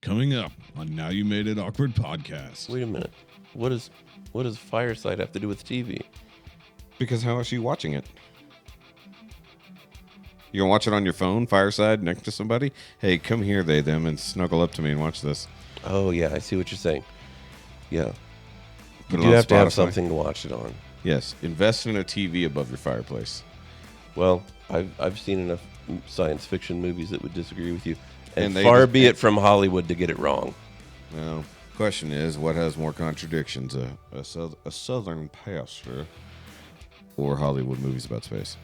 Coming up on Now You Made It Awkward podcast. Wait a minute. What does Fireside have to do with TV? Because how is you watching it? You gonna watch it on your phone, Fireside, next to somebody? Hey, come here, they, them, and snuggle up to me and watch this. Oh, yeah, I see what you're saying. Yeah. Put You it do on have to have Spotify. something to watch it on. Yes, invest in a TV above your fireplace. Well, I've seen enough science fiction movies that would disagree with you. And they far just- be it from Hollywood to get it wrong. Well, question is, what has more contradictions, a Southern pastor or Hollywood movies about space?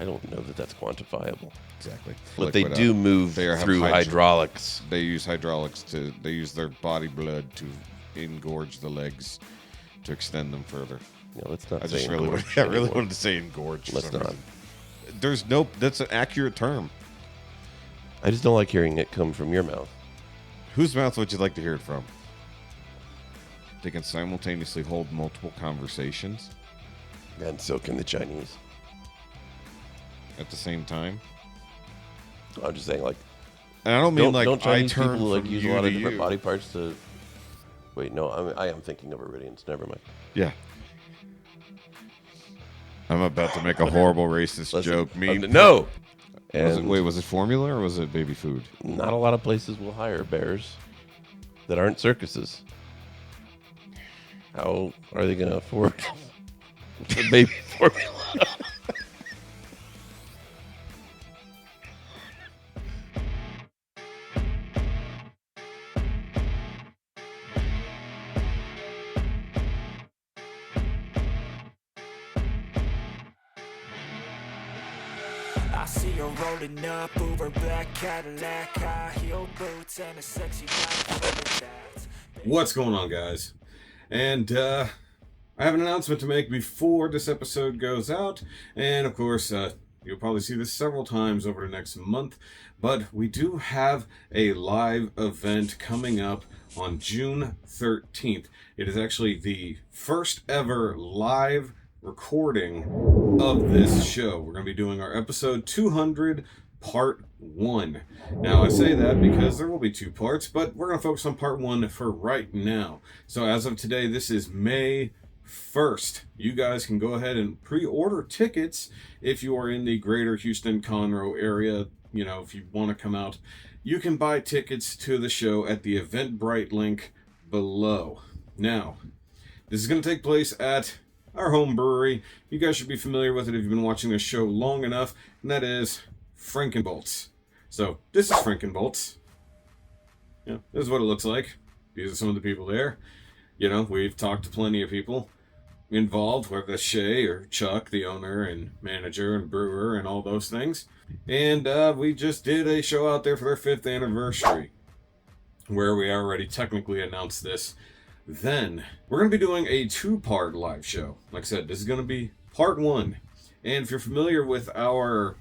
I don't know that that's quantifiable. Exactly. But Like they what, do move they have through hydraulics. They use hydraulics they use their body blood to engorge the legs to extend them further. No, let's not I say just really, engorge I really anymore. wanted to say engorge. Let's not. That's an accurate term. I just don't like hearing it come from your mouth. Whose mouth would you like to hear it from? They can simultaneously hold multiple conversations And so can the Chinese. at the same time. I'm just saying, like, And I don't mean don't like I Chinese turn people like from use you a lot to of different you. body parts to? Wait, no, I am thinking of Iridians. Never mind. Yeah. I'm about to make a horrible racist Listen, joke. no. Was it formula or was it baby food? Not a lot of places will hire bears that aren't circuses. How are they going to afford the baby formula? I see her rolling up, Uber black Cadillac, high heel boots, and a sexy body. What's going on, guys? And I have an announcement to make before this episode goes out. And of course, you'll probably see this several times over the next month. But we do have a live event coming up on June 13th. It is actually the first ever live recording of this show. We're going to be doing our episode 200 part 1. Now I say that because there will be 2 parts, but we're going to focus on part 1 for right now. So as of today, this is May 1st. You guys can go ahead and pre-order tickets if you are in the greater Houston Conroe area. You know, if you want to come out, you can buy tickets to the show at the Eventbrite link below. Now, this is going to take place at our home brewery. You guys should be familiar with it if you've been watching this show long enough, and that is Frankenbolts. So, this is Frankenbolts. Yeah, this is what it looks like. These are some of the people there. You know, we've talked to plenty of people involved, whether that's Shay or Chuck, the owner and manager and brewer and all those things. And we just did a show out there for their 5th anniversary, where we already technically announced this. Then, we're going to be doing a 2-part live show. Like I said, this is going to be part 1. And if you're familiar with our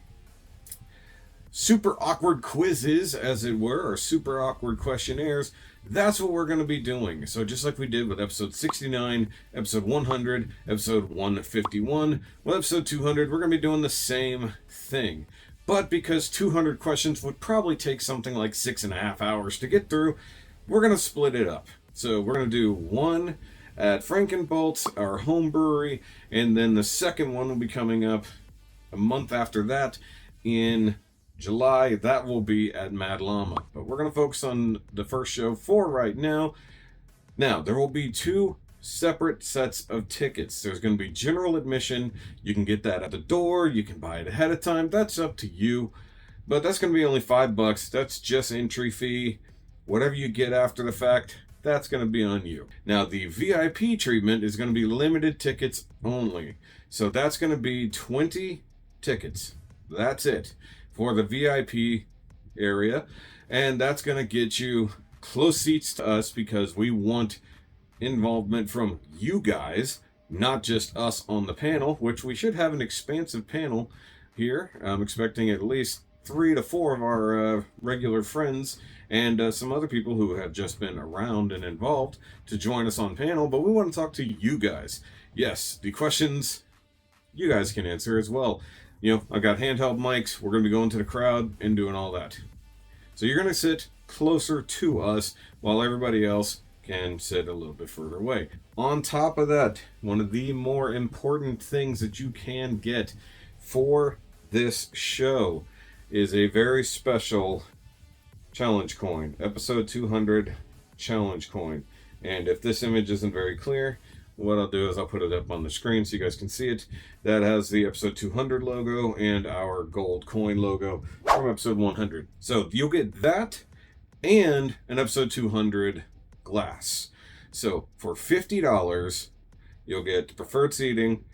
super awkward quizzes, as it were, or super awkward questionnaires, that's what we're going to be doing. So just like we did with episode 69, episode 100, episode 151, with episode 200, we're going to be doing the same thing. But because 200 questions would probably take something like 6.5 hours to get through, we're going to split it up. So we're going to do one at Frankenbolts, our home brewery, and then the second one will be coming up a month after that in July. That will be at Mad Llama. But we're going to focus on the first show for right now. Now, there will be 2 separate sets of tickets. There's going to be general admission. You can get that at the door. You can buy it ahead of time. That's up to you. But that's going to be only $5. That's just entry fee. Whatever you get after the fact, that's going to be on you. Now, the VIP treatment is going to be limited tickets only. So that's going to be 20 tickets. That's it for the VIP area. And that's going to get you close seats to us because we want involvement from you guys, not just us on the panel, which we should have an expansive panel here. I'm expecting at least 3 to 4 of our regular friends and some other people who have just been around and involved to join us on panel, but we want to talk to you guys. Yes, the questions you guys can answer as well. You know, I've got handheld mics. We're going to be going to the crowd and doing all that. So you're going to sit closer to us while everybody else can sit a little bit further away. On top of that, one of the more important things that you can get for this show is a very special challenge coin, episode 200 challenge coin. And if this image isn't very clear, what I'll do is I'll put it up on the screen so you guys can see it. That has the episode 200 logo and our gold coin logo from episode 100. So you'll get that and an episode 200 glass. So for $50, you'll get preferred seating,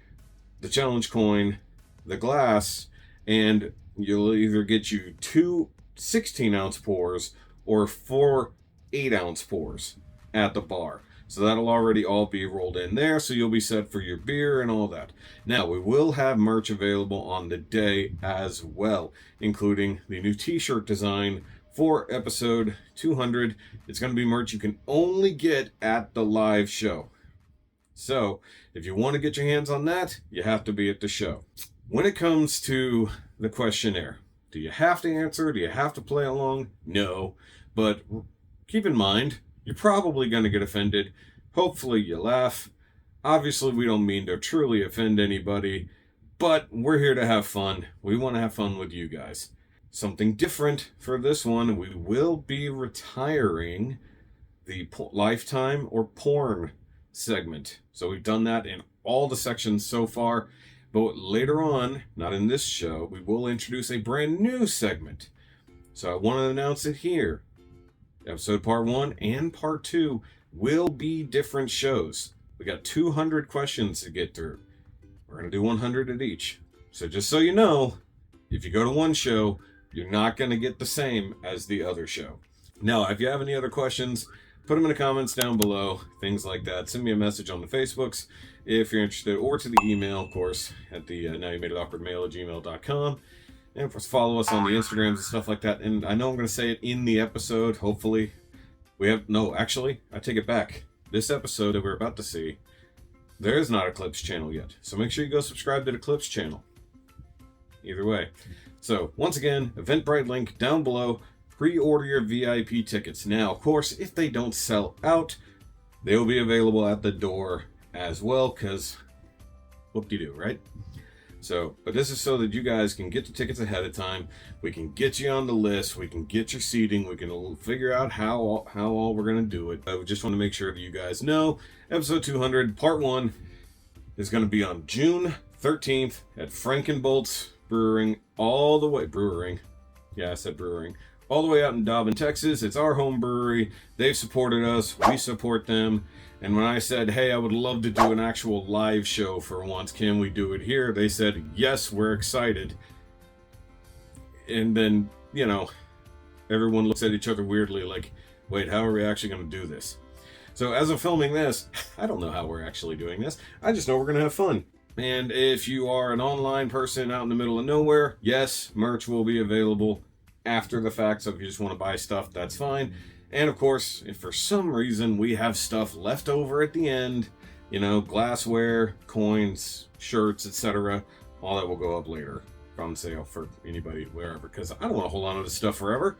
the challenge coin, the glass, and you'll either get you 2 16-ounce pours or 4 8-ounce pours at the bar. So that'll already all be rolled in there, so you'll be set for your beer and all that. Now, we will have merch available on the day as well, including the new t-shirt design for episode 200. It's going to be merch you can only get at the live show. So, if you want to get your hands on that, you have to be at the show. When it comes to the questionnaire, do you have to answer? Do you have to play along? No. But keep in mind, you're probably going to get offended. Hopefully you laugh. Obviously, we don't mean to truly offend anybody, but we're here to have fun. We want to have fun with you guys. Something different for this one, we will be retiring the Lifetime or Porn segment. So we've done that in all the sections so far, but later on, not in this show, we will introduce a brand new segment. So I want to announce it here. Episode part 1 and part 2 will be different shows. We got 200 questions to get through. We're going to do 100 at each. So just so you know, if you go to one show, you're not going to get the same as the other show. Now, if you have any other questions, put them in the comments down below, things like that. Send me a message on the Facebooks if you're interested, or to the email, of course, at the NowYouMadeItAwkwardMail@gmail.com. And of course, follow us on the Instagrams and stuff like that. And I know I'm going to say it in the episode, hopefully. Actually, I take it back. This episode that we're about to see, there is not a Clips channel yet. So make sure you go subscribe to the Clips channel. Either way. So, once again, Eventbrite link down below. Pre-order your VIP tickets. Now, of course, if they don't sell out, they will be available at the door as well, because whoop-de-doo, right? So, but this is so that you guys can get the tickets ahead of time. We can get you on the list. We can get your seating. We can figure out how all we're going to do it. I just want to make sure that you guys know episode 200, part 1, is going to be on June 13th at Frankenbolt's Brewing, all the way out in Dobbin, Texas. It's our home brewery. They've supported us. We support them. And when I said, hey, I would love to do an actual live show for once, can we do it here? They said, yes, we're excited. And then, everyone looks at each other weirdly like, wait, how are we actually going to do this? So as of filming this, I don't know how we're actually doing this. I just know we're going to have fun. And if you are an online person out in the middle of nowhere, yes, merch will be available after the fact. So if you just want to buy stuff, that's fine. And of course, if for some reason we have stuff left over at the end, glassware, coins, shirts, etc., all that will go up later on sale for anybody, wherever. Because I don't want to hold on to this stuff forever.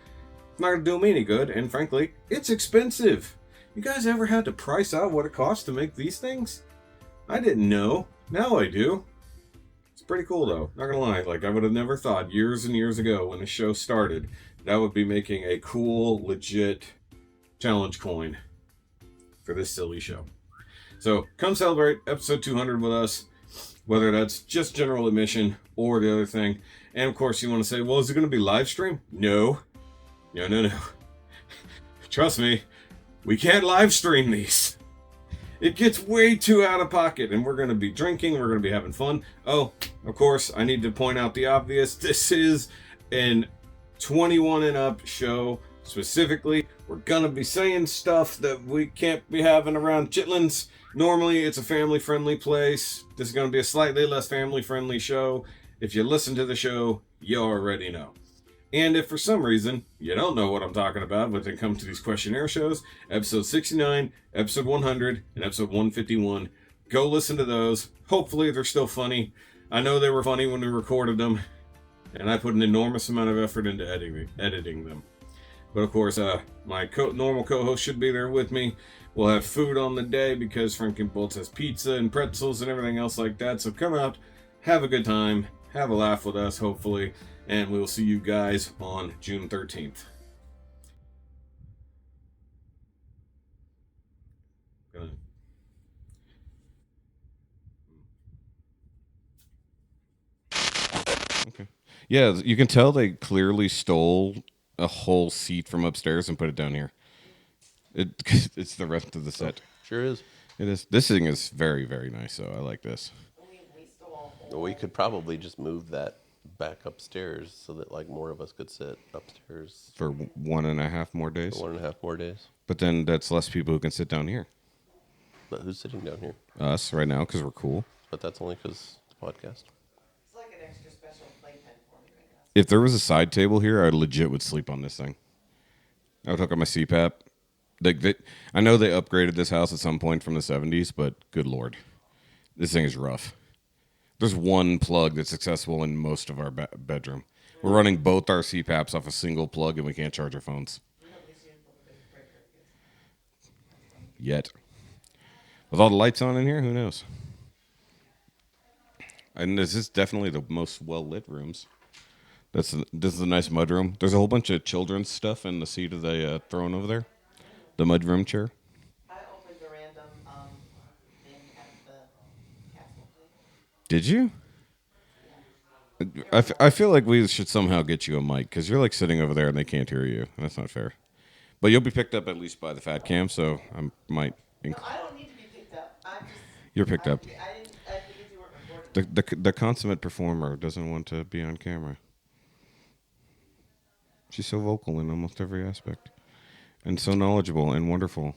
It's not going to do me any good. And frankly, it's expensive. You guys ever had to price out what it costs to make these things? I didn't know. Now I do. It's pretty cool though, not gonna lie. Like, I would have never thought years and years ago when the show started that I would be making a cool, legit challenge coin for this silly show. So come celebrate episode 200 with us, whether that's just general admission or the other thing. And of course you want to say, well, is it going to be live stream? No. Trust me, we can't live stream these. It gets way too out of pocket, and we're going to be drinking, we're going to be having fun. Oh, of course, I need to point out the obvious. This is an 21 and up show. Specifically, we're going to be saying stuff that we can't be having around chitlins. Normally, it's a family-friendly place. This is going to be a slightly less family-friendly show. If you listen to the show, you already know. And if for some reason you don't know what I'm talking about when it comes to these questionnaire shows, episode 69, episode 100, and episode 151, go listen to those. Hopefully they're still funny. I know they were funny when we recorded them, and I put an enormous amount of effort into editing them. But of course, my normal co-host should be there with me. We'll have food on the day because Frankie Bolts has pizza and pretzels and everything else like that. So come out, have a good time, have a laugh with us, hopefully, and we will see you guys on June 13th. Okay. Yeah, you can tell they clearly stole a whole seat from upstairs and put it down here. It's the rest of the set. Sure is. It is. This thing is very, very nice, so I like this. We could probably just move that back upstairs so that like more of us could sit upstairs For 1.5 more days. for 1.5 more days. But then that's less people who can sit down here. But who's sitting down here? Us right now, because we're cool. But that's only because the podcast. It's like an extra special playpen for me right now. If there was a side table here, I legit would sleep on this thing. I would hook up my CPAP. I know they upgraded this house at some point from the 70s, but good Lord. This thing is rough. There's one plug that's accessible in most of our bedroom. We're running both our CPAPs off a single plug, and we can't charge our phones. Yet. With all the lights on in here, who knows? And this is definitely the most well-lit rooms. This is a nice mudroom. There's a whole bunch of children's stuff in the seat of the throne over there. The mudroom chair. I opened a random thing at the castle place. Did you? I feel like we should somehow get you a mic, because you're like sitting over there and they can't hear you. That's not fair. But you'll be picked up at least by the fat cam, so I might... No, I don't need to be picked up. I'm just. You're picked up. I figured you weren't recording. The consummate performer doesn't want to be on camera. She's so vocal in almost every aspect. And so knowledgeable and wonderful.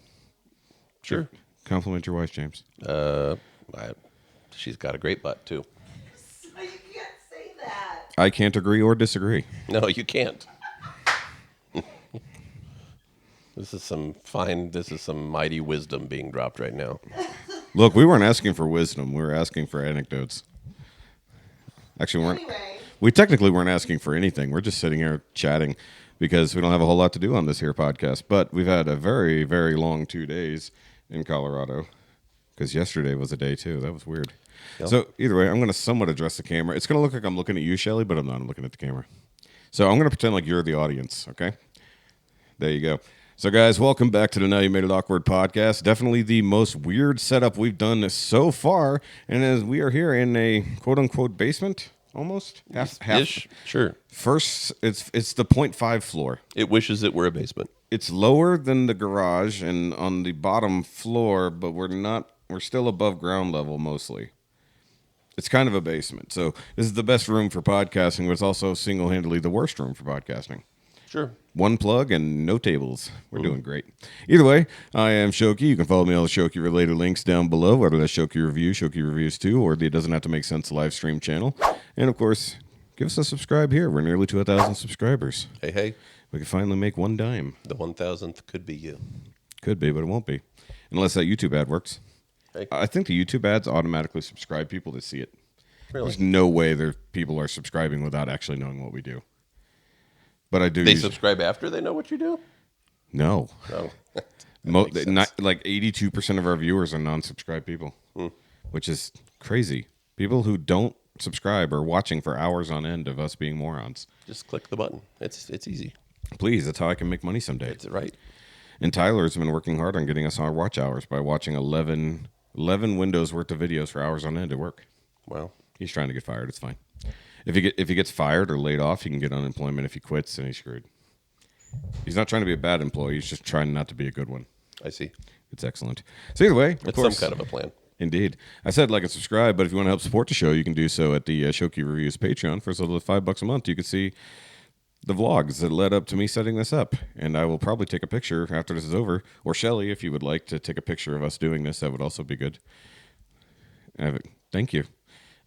Sure. Compliment your wife, James. She's got a great butt too. No, you can't say that. I can't agree or disagree. No, you can't. This is some mighty wisdom being dropped right now. Look, we weren't asking for wisdom. We were asking for anecdotes. Actually, we technically weren't asking for anything. We're just sitting here chatting because we don't have a whole lot to do on this here podcast. But we've had a very, very long 2 days in Colorado because yesterday was a day too. That was weird. Yep. So either way, I'm going to somewhat address the camera. It's going to look like I'm looking at you, Shelly, but I'm not. I'm looking at the camera. So I'm going to pretend like you're the audience, okay? There you go. So, guys, welcome back to the Now You Made It Awkward podcast. Definitely the most weird setup we've done so far. And as we are here in a quote-unquote basement, almost. Half. Sure. First, it's the 0.5 floor. It wishes it were a basement. It's lower than the garage and on the bottom floor, but we're still above ground level mostly. It's kind of a basement. So this is the best room for podcasting, but it's also single-handedly the worst room for podcasting. Sure. One plug and no tables. We're doing great. Either way, I am Shoky. You can follow me on the Shoky-related links down below, whether that's Shoky Review, Shoky Reviews 2, or the It Doesn't Have to Make Sense live stream channel. And, of course, give us a subscribe here. We're nearly to 1,000 subscribers. Hey. We can finally make one dime. The 1,000th could be you. Could be, but it won't be. Unless that YouTube ad works. Hey. I think the YouTube ads automatically subscribe people that see it. Really? There's no way people are subscribing without actually knowing what we do. But I do. They subscribe after they know what you do? No. No. Like 82% of our viewers are non-subscribed people, which is crazy. People who don't subscribe are watching for hours on end of us being morons. Just click the button. It's easy. Please, that's how I can make money someday. It's right. And Tyler's been working hard on getting us our watch hours by watching 11 windows worth of videos for hours on end at work. Wow. He's trying to get fired. It's fine. If he gets fired or laid off, he can get unemployment. If he quits, then he's screwed. He's not trying to be a bad employee. He's just trying not to be a good one. I see. It's excellent. So either way, of It's course, some kind of a plan. Indeed. I said like and subscribe, but if you want to help support the show, you can do so at the Shoky Reviews Patreon. For as little as $5 a month, you can see the vlogs that led up to me setting this up. And I will probably take a picture after this is over. Or Shelly, if you would like to take a picture of us doing this, that would also be good. Thank you.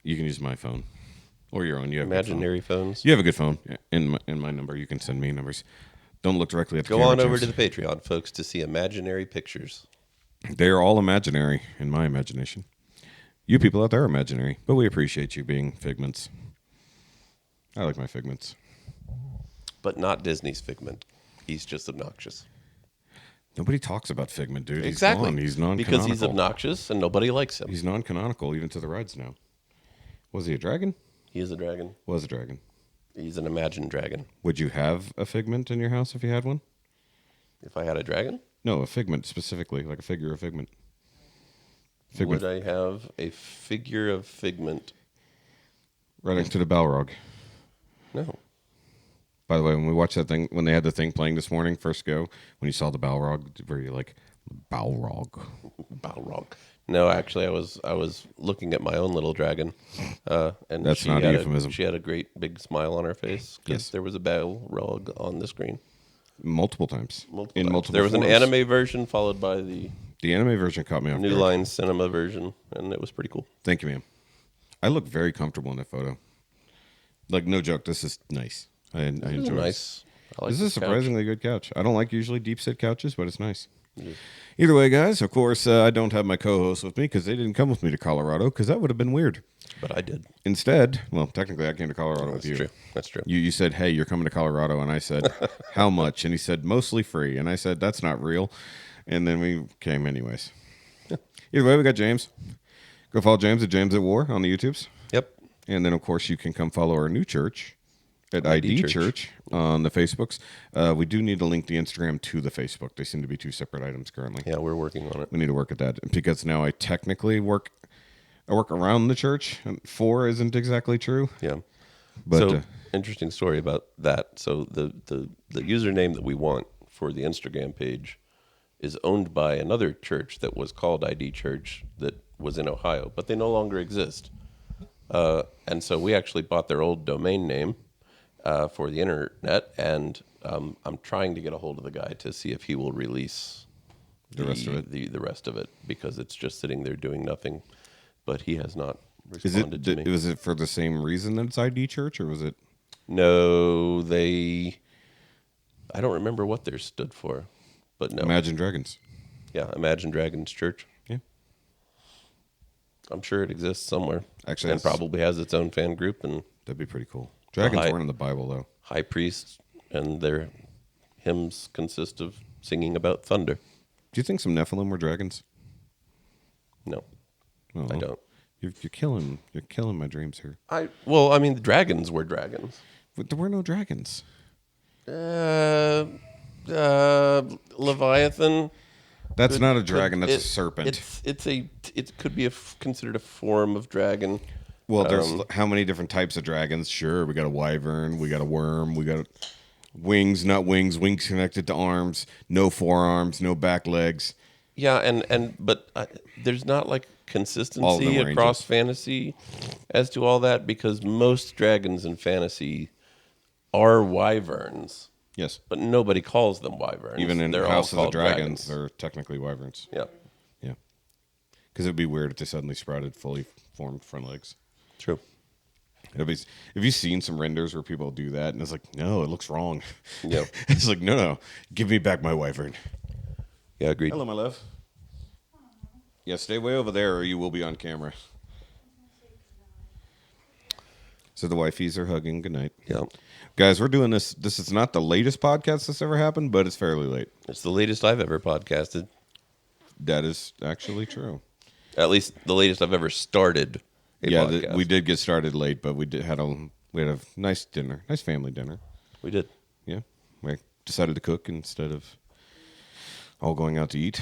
You can use my phone. Or your own. You have Imaginary phones. You have a good phone. In my number, you can send me numbers. Don't look directly at the camera. Go on over to the Patreon, folks, to see imaginary pictures. They are all imaginary in my imagination. You people out there are imaginary, but we appreciate you being figments. I like my figments. But not Disney's Figment. He's just obnoxious. Nobody talks about Figment, dude. Exactly. He's gone. He's non-canonical. Because he's obnoxious and nobody likes him. He's non-canonical even to the rides now. Was he a dragon? He is a dragon. Was a dragon. He's an imagined dragon. Would you have a Figment in your house if you had one? If I had a dragon? No, a Figment specifically, like a figure of Figment. Figment. Would I have a figure of Figment? Right next to the Balrog. No. By the way, when we watched that thing, when they had the thing playing this morning, first go, when you saw the Balrog, were you like, Balrog? Balrog. No, actually, I was looking at my own little dragon, and That's not a euphemism. She had a great big smile on her face because Yes. there was a Balrog on the screen. Multiple times. Multiple In times. multiple There was forms. an anime version followed by the The anime version caught me off New guard. Line Cinema version, and it was pretty cool. Thank you, ma'am. I look very comfortable in that photo. Like, no joke, this is nice. I enjoy it. Nice. I like This is a couch. surprisingly good couch. I don't like usually deep sit couches, but it's nice. Either way, guys, of course, I don't have my co-host with me because they didn't come with me to Colorado because that would have been weird. But I did. Instead, well, technically, I came to Colorado with That's you. true. That's true. You said, hey, you're coming to Colorado. And I said, how much? And he said, mostly free. And I said, that's not real. And then we came anyways. Either way, we got James. Go follow James at James at War on the YouTubes. Yep. And then, of course, you can come follow our new church at ID Church on the Facebooks. We do need to link the Instagram to the Facebook. They seem to be two separate items currently. Yeah, we're working on it. We need to work at that because now I technically work around the church. And 4 isn't exactly true. Yeah. But So interesting story about that. So the username that we want for the Instagram page is owned by another church that was called ID Church that was in Ohio, but they no longer exist. And so we actually bought their old domain name for the internet, and I'm trying to get a hold of the guy to see if he will release The rest of it? the rest of it, because it's just sitting there doing nothing. But he has not is responded to me. was it for the same reason that it's ID Church, or was it? No, I don't remember what theirs stood for, but no. Imagine Dragons. Yeah, Imagine Dragons Church. Yeah. I'm sure it exists somewhere. Actually, and that's- probably has its own fan group and That'd be pretty cool. Dragons high- weren't in the Bible, though. high priests, and their hymns consist of singing about thunder. Do you think some Nephilim were dragons? No, Oh, I don't. You're killing my dreams here. Well, I mean, the dragons were dragons. But there were no dragons. Leviathan. That's could- not a could- dragon. That's a it- serpent. It could be considered a form of dragon. Well, there's how many different types of dragons? Sure, we got a wyvern, we got a worm, we got wings, not wings, wings connected to arms, no forearms, no back legs. Yeah, but there's not like All of them consistency were across angels. fantasy as to all that, because most dragons in fantasy are wyverns, Yes, but nobody calls them wyverns. even in They're all House of the called Dragons, they're technically wyverns. Yeah, Yeah, because it'd be weird if they suddenly sprouted fully formed front legs. true. It'd be, have you seen some renders where people do that and it's like, no, it looks wrong. Yeah. It's like, no, give me back my wyvern. Yeah, agreed. Hello, my love. Yeah, stay way over there or you will be on camera. So the wifeys are hugging. Good night. Yeah, Guys, we're doing this. This is not the latest podcast that's ever happened, but it's fairly late. it's the latest I've ever podcasted. That is actually true. At least the latest I've ever started a podcast. We did get started late, but we had a nice dinner, nice family dinner. We did. Yeah, we decided to cook instead of all going out to eat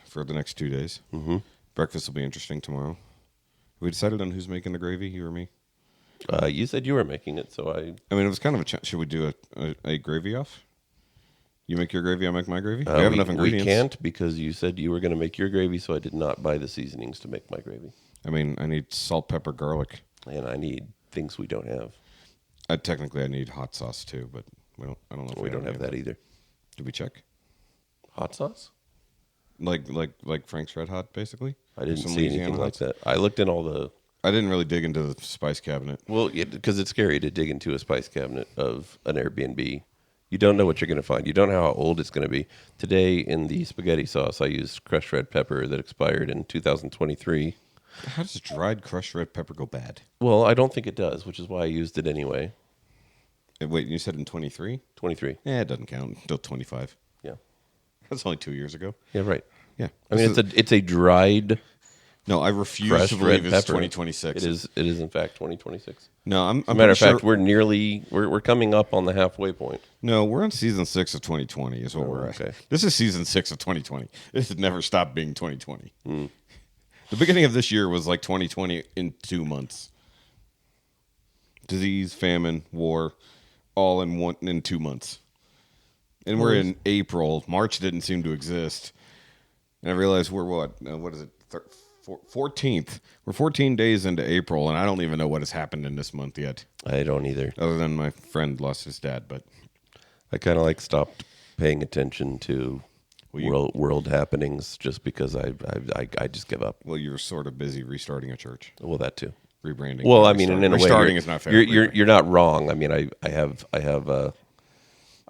for the next 2 days. Mm-hmm. Breakfast will be interesting tomorrow. We decided on who's making the gravy, you or me. You said you were making it, so I mean, it was kind of should we do a gravy off? You make your gravy, I make my gravy. we have enough ingredients. We can't, because you said you were going to make your gravy, so I did not buy the seasonings to make my gravy. I mean, I need salt, pepper, garlic. And I need things we don't have. Technically, I need hot sauce too, but I don't know if We don't have that either. Did we check? Hot sauce? Like Frank's Red Hot, basically. I didn't Some see Louisiana anything like hots? that. I looked in all the... I didn't really dig into the spice cabinet. Well, because it's scary to dig into a spice cabinet of an Airbnb. You don't know what you're going to find. You don't know how old it's going to be. Today, in the spaghetti sauce, I used crushed red pepper that expired in 2023. How does dried crushed red pepper go bad? Well, I don't think it does, which is why I used it anyway. Wait, you said in 23? 23. It doesn't count until 25. Yeah. That's only 2 years ago. Yeah, right. Yeah. I mean, it's a dried, No, I refuse crushed to believe red it's pepper. 2026. It is in fact 2026. No, I'm As a matter of pretty fact, sure, we're coming up on the halfway point. No, we're on season 6 of 2020 is what we're at. okay. This is season 6 of 2020. This has never stopped being 2020. The beginning of this year was like 2020 in 2 months. Disease, famine, war, all in 2 months. And we're in April. March didn't seem to exist. And I realized we're what is it? 14th. We're 14 days into April, and I don't even know what has happened in this month yet. I don't either. Other than my friend lost his dad, but I kind of stopped paying attention to world happenings just because I just give up. well, you're sort of busy restarting a church, Well, that too. rebranding. Well, not I mean, and in a way, restarting is not fair. You're not wrong. I mean, I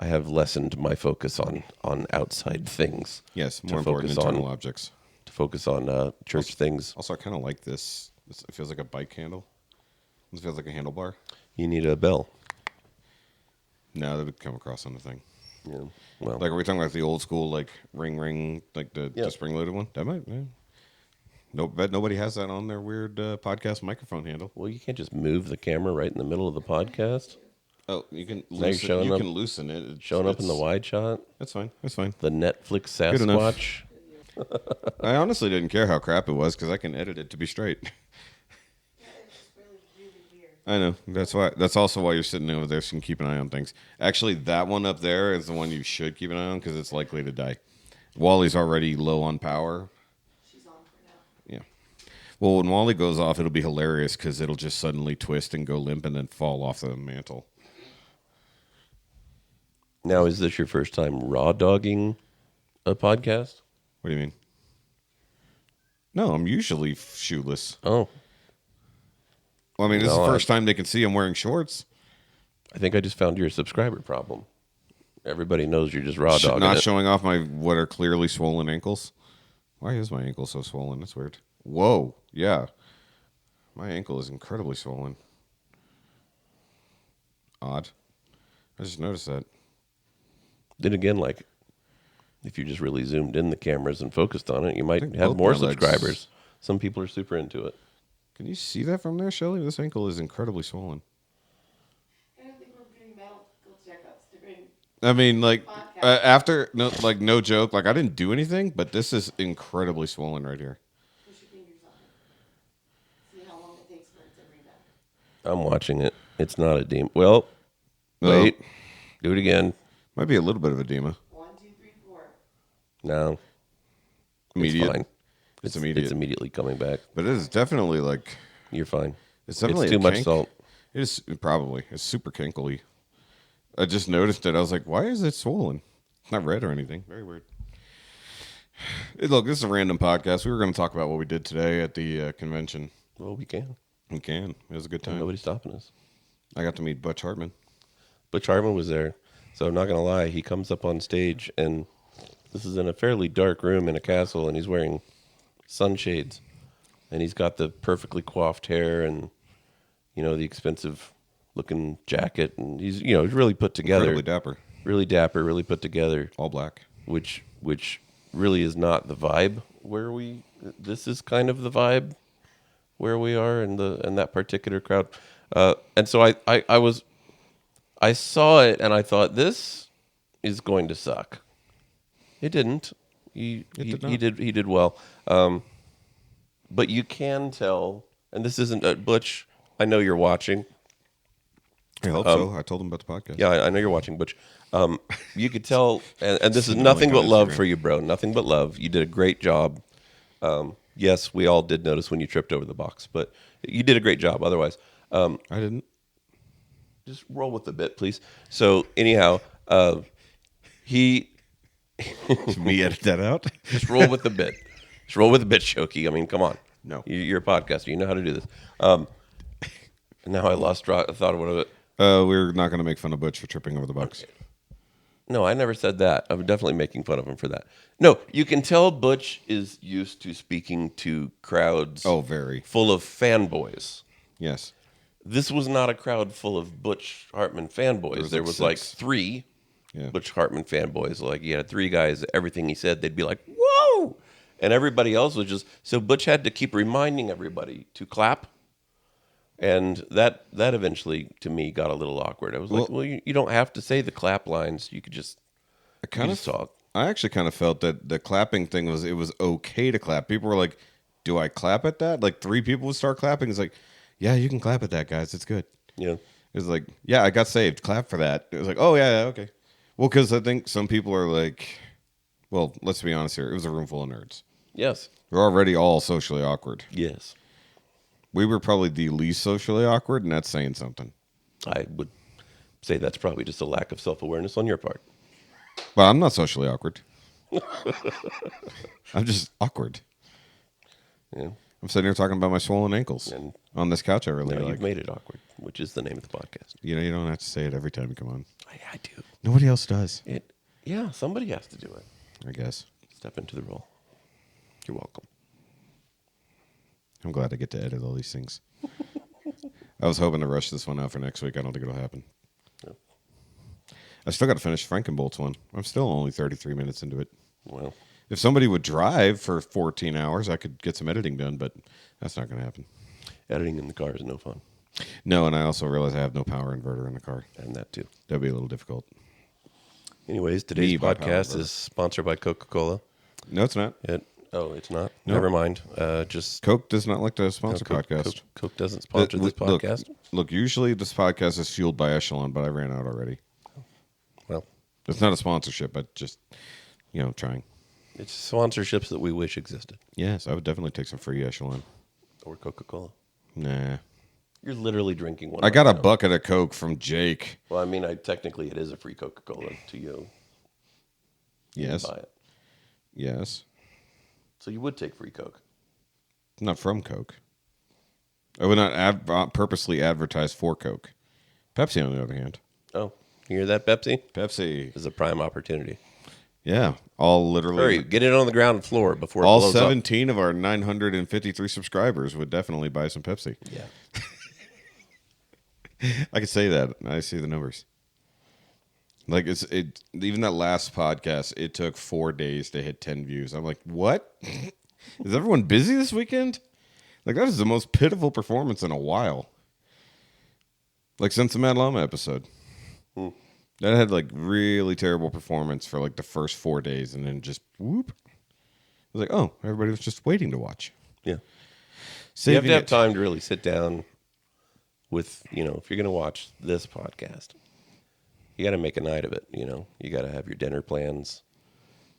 have lessened my focus on outside things. Yes, to more important focus internal on- objects. To focus on church things. Also, I kind of like this. It feels like a bike handle. It feels like a handlebar. You need a bell. No, that would come across on the thing. Yeah. Well, Like, are we talking about the old school, like ring, like the Yeah. spring-loaded one? That might. Yeah. No, bet nobody has that on their weird podcast microphone handle. well, you can't just move the camera right in the middle of the podcast. Oh, you can you're loosen. showing You up- can loosen it. Showing up in the It's- wide shot. That's fine. That's fine. The Netflix Good enough. Sasquatch. I honestly didn't care how crap it was because I can edit it to be straight. Yeah, it's just really, really weird. I know. That's why. That's also why you're sitting over there, so you can keep an eye on things. Actually, that one up there is the one you should keep an eye on because it's likely to die. Wally's already low on power. She's on for now. Yeah. Well, when Wally goes off, it'll be hilarious because it'll just suddenly twist and go limp and then fall off the mantle. Now, is this your first time raw dogging a podcast? What do you mean? No, I'm usually shoeless. Oh, Well, I mean, this is No, the first time they can see I'm wearing shorts. I think I just found your subscriber problem. Everybody knows you're just raw dogging Not it. showing off my what are clearly swollen ankles. Why is my ankle so swollen? That's weird. Whoa, yeah. My ankle is incredibly swollen. Odd. I just noticed that. Then again, if you just really zoomed in the cameras and focused on it, you might think have both more my legs- subscribers. Some people are super into it. Can you see that from there, Shelly? This ankle is incredibly swollen. I don't think we're doing medical checkups during. I mean, like Podcast. after no joke. Like I didn't do anything, but this is incredibly swollen right here. Push your fingers on it. See how long it takes for it to rebound. I'm watching it. It's not edema. Well, No. wait. Do it again. Might be a little bit of edema. 1, 2, 3, 4. No. Immediate. It's fine. It's immediate. It's immediately coming back. But it is definitely like You're fine. it's definitely too a much kink. salt. It is probably. It's super kinkly. I just noticed it. I was like, why is it swollen? It's not red or anything. Very weird. Look, this is a random podcast. We were going to talk about what we did today at the convention. Well, we can. We can. It was a good time. Nobody's stopping us. I got to meet Butch Hartman. Butch Hartman was there. So I'm not going to lie. He comes up on stage, and this is in a fairly dark room in a castle, and he's wearing sunshades. And he's got the perfectly coiffed hair and, the expensive-looking jacket. And he's really put together. Incredibly dapper. Really dapper, really put together. All black. Which really is not the vibe this is kind of the vibe where we are in that particular crowd. And so I saw it and I thought, this is going to suck. It didn't. He did well. But you can tell, and this isn't Butch, I know you're watching. I hope so. I told him about the podcast. Yeah, I know you're watching, Butch. You could tell, and this is Seen the nothing link but on love Instagram. for you, bro. Nothing but love. You did a great job. Yes, we all did notice when you tripped over the box, but you did a great job otherwise. I didn't. Just roll with the bit, please. So anyhow, he Did me edit that out? just roll with the bit. Just roll with the bit, Shoky. I mean, come on. No. You're a podcaster. You know how to do this. And now I lost thought of what of it. We're not going to make fun of Butch for tripping over the box. No, I never said that. I'm definitely making fun of him for that. No, you can tell Butch is used to speaking to crowds Oh, very. full of fanboys. Yes. this was not a crowd full of Butch Hartman fanboys. There was like 3 Butch Hartman fanboys. Like, you had 3 guys, everything he said, they'd be like, whoa! And everybody else was just... So Butch had to keep reminding everybody to clap. And that eventually, to me, got a little awkward. I was like, well, you don't have to say the clap lines. You could just, talk. I actually kind of felt that the clapping thing was okay to clap. People were like, do I clap at that? Like 3 people would start clapping. It's like, yeah, you can clap at that, guys. It's good. Yeah. It was like, yeah, I got saved. Clap for that. It was like, oh, yeah, okay. Well, because I think some people are like, well, let's be honest here. It was a room full of nerds. Yes. We're already all socially awkward. Yes. We were probably the least socially awkward, and that's saying something. I would say that's probably just a lack of self-awareness on your part. But I'm not socially awkward. I'm just awkward. Yeah. I'm sitting here talking about my swollen ankles And on this couch I really now like. you've made it awkward, which is the name of the podcast. You know, you don't have to say it every time you come on. I do. Nobody else does, Yeah, somebody has to do it. I guess. Step into the role. You're welcome. I'm glad I get to edit all these things. I was hoping to rush this one out for next week. I don't think it'll happen. No. I still got to finish Frankenbolt's one. I'm still only 33 minutes into it. Well, If somebody would drive for 14 hours, I could get some editing done, but that's not going to happen. editing in the car is no fun. No, and I also realize I have no power inverter in the car. And that too. That'd be a little difficult. Anyways, today's Me by podcast power. is sponsored by Coca-Cola. No, it's not. It's not. No. Never mind. Just Coke does not like to sponsor podcasts. Coke doesn't sponsor this podcast. Look, usually this podcast is fueled by Echelon, but I ran out already. Well, It's not a sponsorship, but just, trying. it's sponsorships that we wish existed. Yes, I would definitely take some free Echelon. Or Coca-Cola. Nah. You're literally drinking one. I got right a now. bucket of Coke from Jake. Well, I mean, technically it is a free Coca-Cola to you. Yes. Buy it. Yes. So you would take free Coke. Not from Coke. I would not purposely advertise for Coke. Pepsi, on the other hand. Oh, you hear that, Pepsi? Pepsi. This is a prime opportunity. Yeah. All literally. Hurry, get it on the ground floor before it All blows 17 of our 953 subscribers would definitely buy some Pepsi. up. Yeah. I could say that. I see the numbers. Like even that last podcast, it took 4 days to hit 10 views. I'm like, what? Is everyone busy this weekend? Like, that is the most pitiful performance in a while. Like, since the Mad Llama episode. That had like really terrible performance for like the first 4 days, and then just whoop. I was like, oh, everybody was just waiting to watch. Yeah. You Saving have to have it. time to really sit down with, if you're going to watch this podcast, you got to make a night of it. You got to have your dinner plans.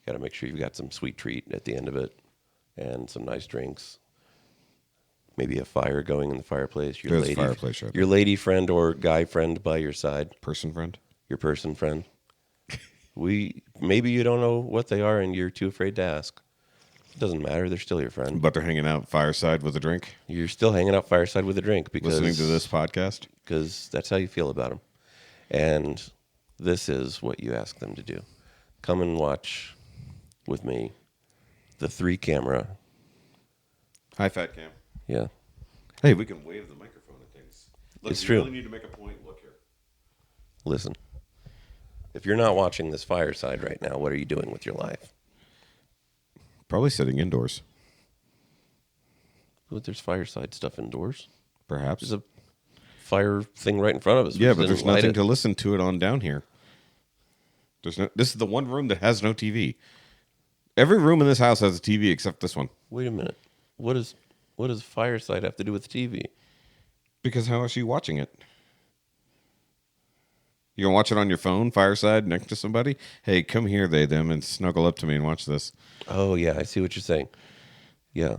You got to make sure you've got some sweet treat at the end of it and some nice drinks. Maybe a fire going in the fireplace. There's a fireplace right your lady friend or guy friend by your side. Person friend. Your person friend. Maybe you don't know what they are and you're too afraid to ask. It doesn't matter. They're still your friend. But they're hanging out fireside with a drink. You're still hanging out fireside with a drink because Listening to this podcast. because that's how you feel about them. And this is what you ask them to do. Come and watch with me the 3-camera. Hi, Fat Cam. Yeah. Hey, we can wave the microphone at things. Look, It's you true. really need to make a point. Look here. Listen. If you're not watching this fireside right now, what are you doing with your life? Probably sitting indoors. Well, there's fireside stuff indoors. Perhaps. There's a fire thing right in front of us. Yeah, We but just there's didn't light nothing it. to listen to it on down here. This is the one room that has no TV. Every room in this house has a TV except this one. Wait a minute. What does fireside have to do with TV? Because how else are you watching it? You gonna watch it on your phone, fireside, next to somebody? Hey, come here, they, them, and snuggle up to me and watch this. Oh, yeah, I see what you're saying. Yeah.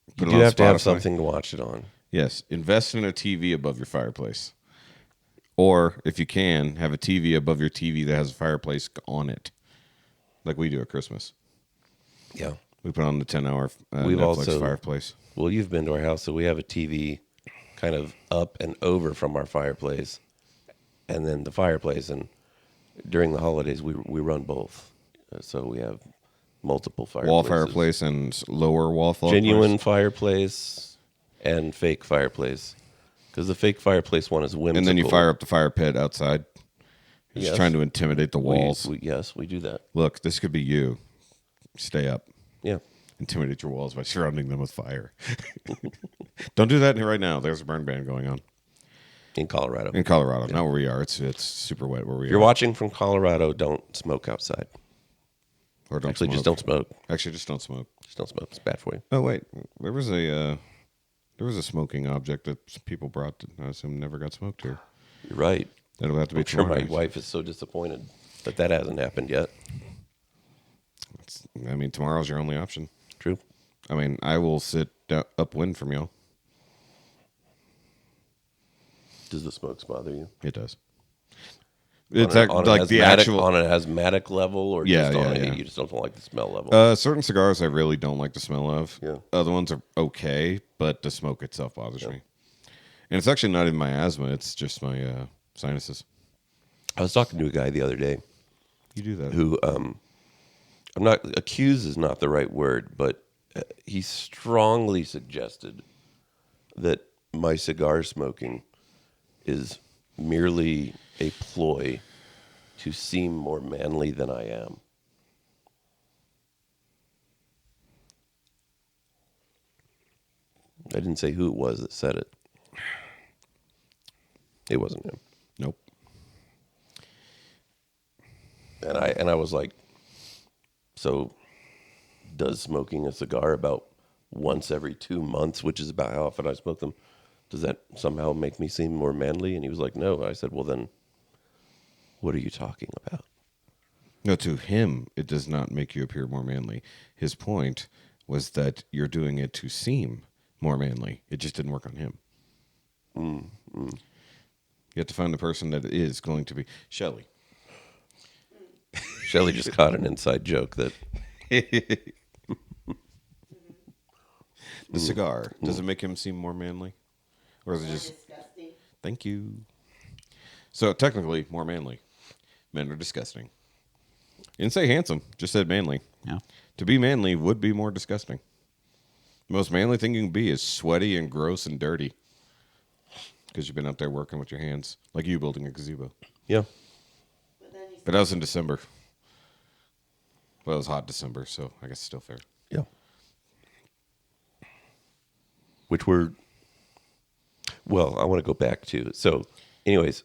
You Put it do on have to have Spotify. something to watch it on. Yes, invest in a TV above your fireplace. Or, if you can, have a TV above your TV that has a fireplace on it. Like we do at Christmas. Yeah. We put on the 10-hour We've Netflix also- fireplace. Well, you've been to our house, so we have a TV kind of up and over from our fireplace, and then the fireplace. And during the holidays, we run both, so we have multiple fireplaces. Wall fireplace and lower wall fireplace. Genuine fireplace and fake fireplace, Because the fake fireplace one is whimsical. And then you fire up the fire pit outside. You're Yes. just trying to intimidate the walls. Yes, we do that. Look, this could be you. Stay up. Yeah. Intimidate your walls by surrounding them with fire. Don't do that right now. There's a burn ban going on. In Colorado. In Colorado, not where we are. It's super wet where we If are. you're watching from Colorado, don't smoke outside. Or don't Actually, smoke. just don't smoke. Actually, just don't smoke. Just don't smoke. It's bad for you. Oh wait, there was a smoking object that people brought. I assume never got smoked here. You're right. That'll have to be I'm sure tomorrow. my wife is so disappointed that hasn't happened yet. I mean, tomorrow's your only option. True. I mean, I will sit upwind from y'all. Does the smokes bother you? It does. It's on like the actual on an asthmatic level, or Yeah, just on yeah, a, yeah. you just don't like the smell level. certain cigars I really don't like the smell of. Yeah. Other ones are okay, but the smoke itself bothers me. And it's actually not even my asthma; it's just my sinuses. I was talking to a guy the other day You do that. who I'm not accuse is not the right word, but he strongly suggested that my cigar smoking is merely a ploy to seem more manly than I am. I didn't say who it was that said it. It wasn't him. Nope. And I was like, so does smoking a cigar about once every 2 months, which is about how often I smoke them, does that somehow make me seem more manly? And he was like, no. I said, well, then what are you talking about? No, to him, it does not make you appear more manly. His point was that you're doing it to seem more manly. It just didn't work on him. You have to find the person that is going to be. Shelley. Shelley just caught an inside joke that The cigar, does it make him seem more manly? Or is it just. Disgusting. Thank you. So, technically, more manly. Men are disgusting. You didn't say handsome, just said manly. Yeah. To be manly would be more disgusting. The most manly thing you can be is sweaty and gross and dirty. Because you've been out there working with your hands. Like you building a gazebo. yeah. But then you But that was in December. Well, it was hot December, so I guess it's still fair. Yeah. Which were, well, I want to go back to. So, anyways,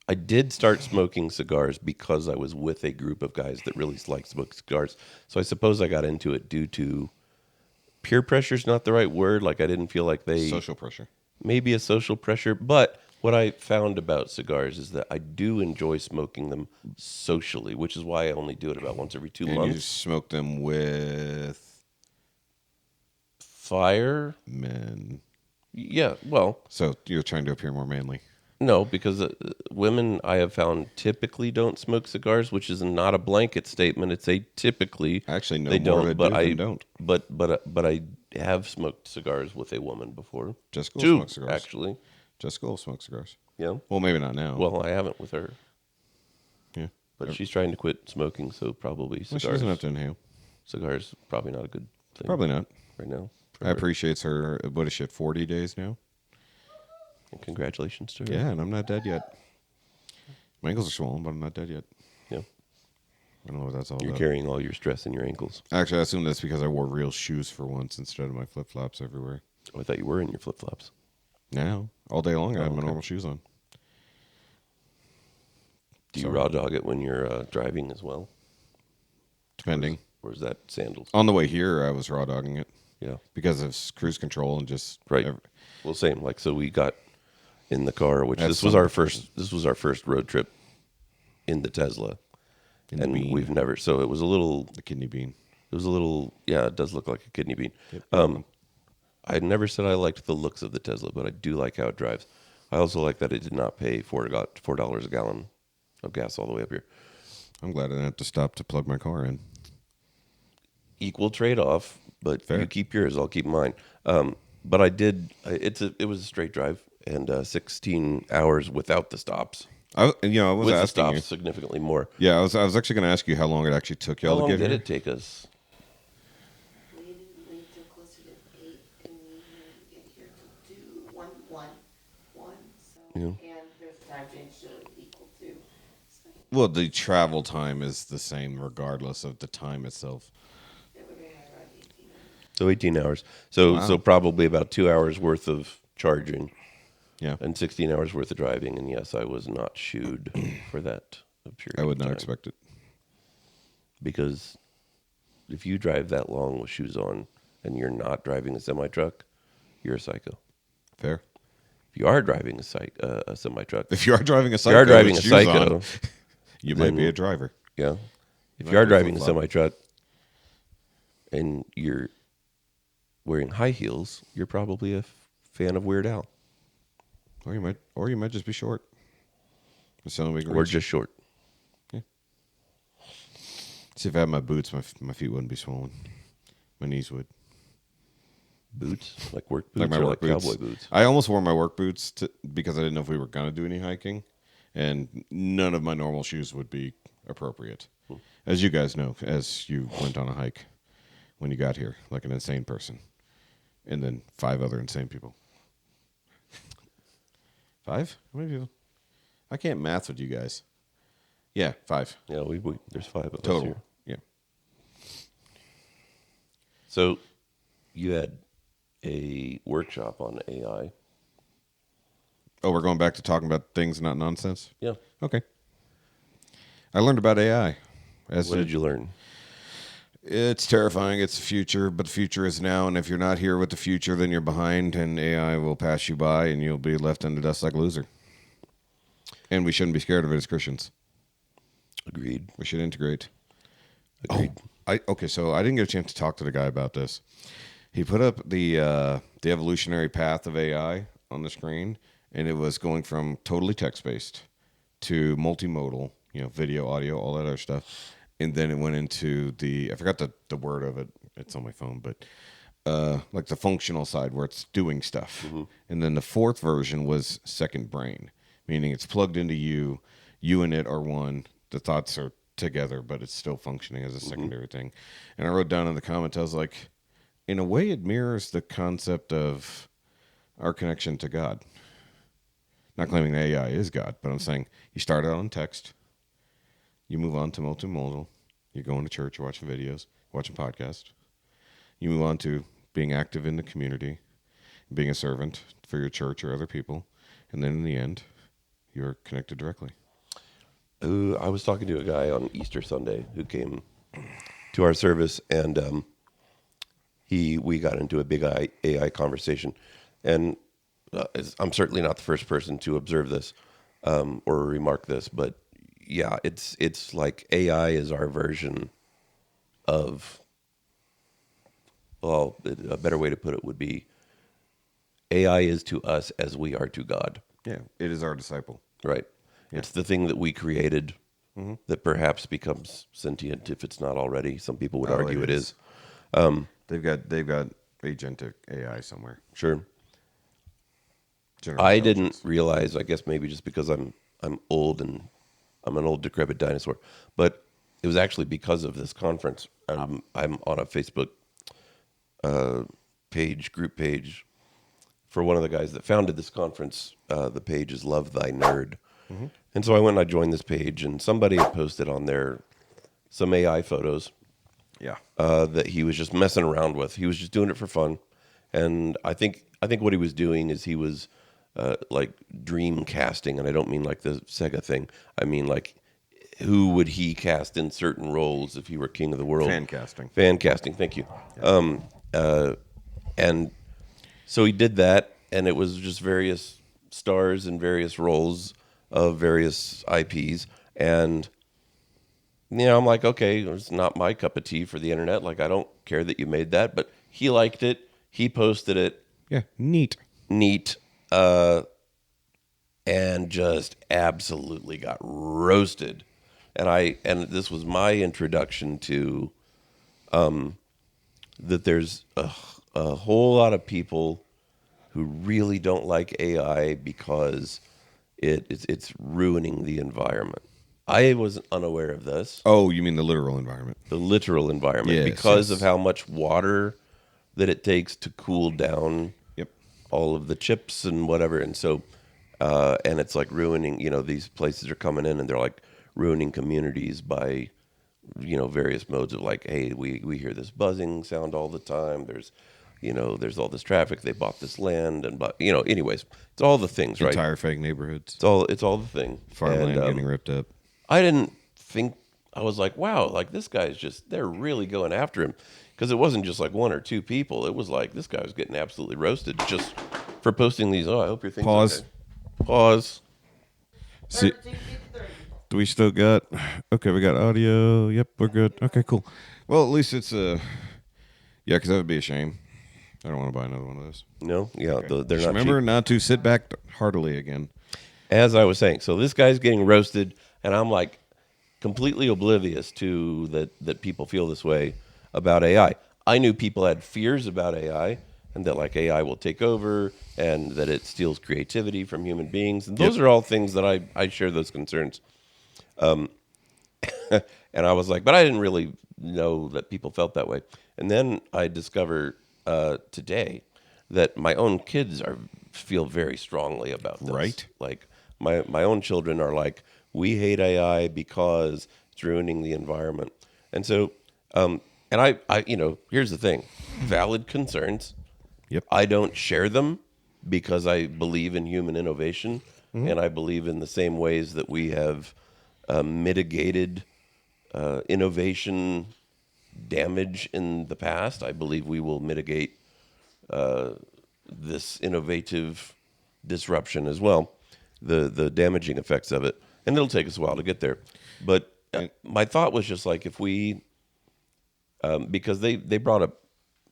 I did start smoking cigars because I was with a group of guys that really liked smoking cigars. So I suppose I got into it due to peer pressure is not the right word. Like I didn't feel like they Social pressure. maybe a social pressure. But what I found about cigars is that I do enjoy smoking them socially, which is why I only do it about once every 2 And months. you smoke them with Fire, men. yeah. Well, So you're trying to appear more manly. no, because women I have found typically don't smoke cigars, which is not a blanket statement. It's a typically. I actually know they more don't, that but do I than don't. But I have smoked cigars with a woman before. Jessica will Two, smoke cigars. actually. Jessica will smoke cigars. Yeah. Well, maybe not now. Well, I haven't with her, yeah. but she's trying to quit smoking, so probably Well, cigars. she doesn't have to inhale. Cigars probably not a good thing. Probably not. right now. for I her. appreciate her. What is she at 40 days now? And congratulations to her. Yeah, and I'm not dead yet. My ankles are swollen, but I'm not dead yet. Yeah. I don't know what that's all You're about. carrying all your stress in your ankles. Actually, I assume that's because I wore real shoes for once instead of my flip flops everywhere. Oh, I thought you were in your flip flops. Now, all day long, I have my okay. normal shoes on. Do you So- raw dog it when you're driving as well? Depending. Or is that sandals? On the way here, I was raw dogging it Yeah. because of cruise control and just Right. Well, same. Like, so we got in the car, which That's this was some- our first. This was our first road trip in the Tesla, In the and bean. we've never. So it was a little. the kidney bean. It was a little. Yeah, it does look like a kidney bean. I never said I liked the looks of the Tesla, but I do like how it drives. I also like that it did not pay $4 a gallon of gas all the way up here. I'm glad I didn't have to stop to plug my car in. Equal trade off, but Fair. you keep yours, I'll keep mine. But I did. It was a straight drive and 16 hours without the stops. I was With the asking stops, you. significantly more. Yeah, I was actually going to ask you how long it actually took How y'all to long get did here. it take us? We didn't leave till closer to 8, and we didn't get here till 2, 1. Yeah. and there's a time change to equal to. Well, the travel time is the same regardless of the time itself. It would be around 18 minutes. So 18 hours. So Wow. probably about 2 hours worth of charging Yeah. and 16 hours worth of driving. And yes, I was not shooed for that period. I would of not time. expect it. Because if you drive that long with shoes on and you're not driving a semi truck, you're a psycho. Fair. If you are driving a semi truck, If you are driving a if psycho, you are driving a with shoes psycho, on, you might be then- a driver. yeah. If might you are be driving a flip-flop. semi truck and you're wearing high heels, you're probably a fan of Weird Al. Or you might just be short. That's the only way we can Or reach. just short. See, if I had my boots, my feet wouldn't be swollen. My knees would. Boots? Like work boots Like my or work like boots. cowboy boots? I almost wore my work boots because I didn't know if we were going to do any hiking. And none of my normal shoes would be appropriate. As you guys know, as you went on a hike when you got here, like an insane person. And then 5 other insane people. 5? How many people? I can't math with you guys. Yeah, 5. Yeah, there's 5 of us Total. here. Yeah. So you had a workshop on AI. Oh, we're going back to talking about things, not nonsense? Yeah. Okay. I learned about AI. What did you learn? It's terrifying. It's the future, but the future is now. And if you're not here with the future, then you're behind, and AI will pass you by, and you'll be left in the dust like a loser. And we shouldn't be scared of it as Christians. Agreed. We should integrate. Agreed. Okay, so I didn't get a chance to talk to the guy about this. He put up the evolutionary path of AI on the screen, and it was going from totally text-based to multimodal, video, audio, all that other stuff. And then it went into I forgot the word of it. It's on my phone, but like the functional side where it's doing stuff. Mm-hmm. And then the 4th version was second brain, meaning it's plugged into you. You and it are one. The thoughts are together, but it's still functioning as a secondary thing. And I wrote down in the comments, I was like, in a way, it mirrors the concept of our connection to God. Not claiming that AI is God, but I'm saying you start out on text, you move on to multimodal, you're going to church, you're watching videos, watching podcasts. You move on to being active in the community, being a servant for your church or other people, and then in the end, you're connected directly. I was talking to a guy on Easter Sunday who came to our service, and we got into a big AI conversation. And I'm certainly not the first person to observe this or remark this, but yeah, it's like AI is our version of, well, a better way to put it would be AI is to us as we are to God. Yeah, it is our disciple. Right. Yeah. It's the thing that we created that perhaps becomes sentient if it's not already. Some people would argue it is. They've got agentic AI somewhere. Sure. General I didn't intelligence. realize, I guess maybe just because I'm old and I'm an old decrepit dinosaur, but it was actually because of this conference. I'm on a Facebook group page for one of the guys that founded this conference. The page is Love Thy Nerd. Mm-hmm. And so I went and I joined this page, and somebody had posted on there some AI photos that he was just messing around with. He was just doing it for fun. And I think what he was doing is he was like dream casting, and I don't mean like the Sega thing. I mean like who would he cast in certain roles if he were king of the world? Fan casting. Fan casting, thank you. And so he did that, and it was just various stars and various roles of various IPs. And, I'm like, okay, it's not my cup of tea for the internet. Like, I don't care that you made that, but he liked it. He posted it. Yeah, neat. And just absolutely got roasted. And this was my introduction to that there's a whole lot of people who really don't like AI because it's ruining the environment. I was unaware of this. Oh, you mean the literal environment? The literal environment, Yes, because yes. of how much water that it takes to cool down Yep. all of the chips and whatever. And so and it's like ruining. These places are coming in and they're like ruining communities by various modes of like, hey, we hear this buzzing sound all the time. There's all this traffic. They bought this land but anyways, it's all the things, right? Entire fake neighborhoods. It's all the thing. Farmland And, getting ripped up. I didn't think, I was like, wow, like this guy's they're really going after him. Because it wasn't just like one or two people. It was like this guy was getting absolutely roasted just for posting these. Oh, I hope your thing's Pause. okay. Pause. See, 1353. do we still got? Okay, we got audio. Yep, we're good. Okay, cool. Well, at least it's yeah, because that would be a shame. I don't want to buy another one of those. No? Yeah, they're Just not remember cheap. not to sit back heartily again. As I was saying, so this guy's getting roasted, and I'm like completely oblivious to that people feel this way about AI. I knew people had fears about AI and that like AI will take over and that it steals creativity from human beings. And those are all things that I share those concerns. And I was like, but I didn't really know that people felt that way. And then I discover today that my own kids feel very strongly about this. Right. Like my own children are like, we hate AI because it's ruining the environment. And so, and I here's the thing, valid concerns. Yep. I don't share them because I believe in human innovation, and I believe in the same ways that we have mitigated innovation damage in the past. I believe we will mitigate this innovative disruption as well, the damaging effects of it, and it'll take us a while to get there. But my thought was just like if we, because they brought up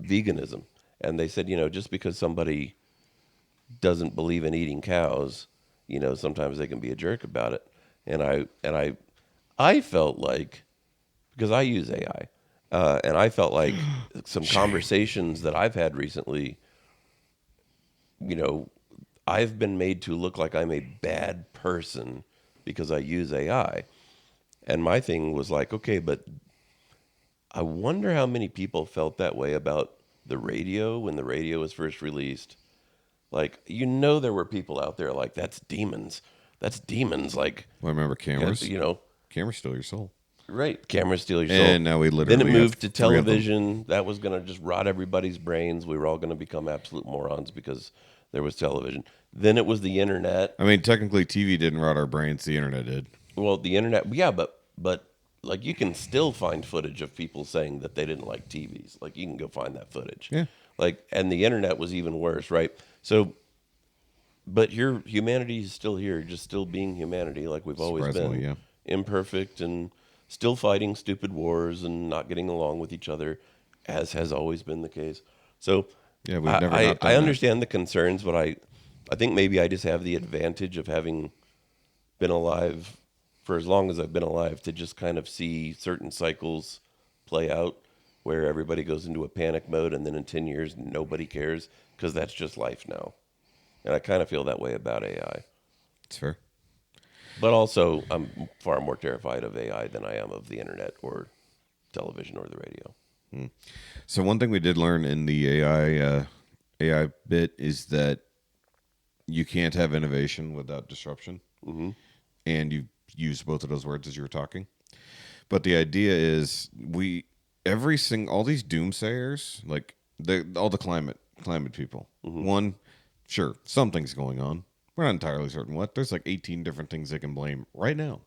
veganism. And they said, just because somebody doesn't believe in eating cows, sometimes they can be a jerk about it. And I felt like, because I use AI, and I felt like some conversations that I've had recently, I've been made to look like I'm a bad person because I use AI. And my thing was like, okay, but I wonder how many people felt that way about the radio when the radio was first released. Like, there were people out there like, that's demons. Like, Well, remember cameras? Cameras steal your soul. Right. Cameras steal your soul. And now we literally Then it moved to have 3 of them. television. That was going to just rot everybody's brains. We were all going to become absolute morons because there was television. Then it was the internet. I mean, technically, TV didn't rot our brains. The internet did. Well, the internet, yeah, but like you can still find footage of people saying that they didn't like TVs. Like you can go find that footage. Yeah. Like, and the internet was even worse, right? So, but humanity is still here, just still being humanity, like we've always been. Surprisingly, yeah. Imperfect and still fighting stupid wars and not getting along with each other, as has always been the case. So, Yeah, we've never not done I that. understand the concerns, but I think maybe I just have the advantage of having been alive for as long as I've been alive to just kind of see certain cycles play out where everybody goes into a panic mode and then in 10 years nobody cares because that's just life now. And I kind of feel that way about AI. It's fair. But also I'm far more terrified of AI than I am of the internet or television or the radio. So one thing we did learn in the AI bit is that you can't have innovation without disruption. Mm-hmm. And you used both of those words as you were talking. But the idea is all these doomsayers, like all the climate people. Mm-hmm. One, sure, something's going on. We're not entirely certain what. There's like 18 different things they can blame right now.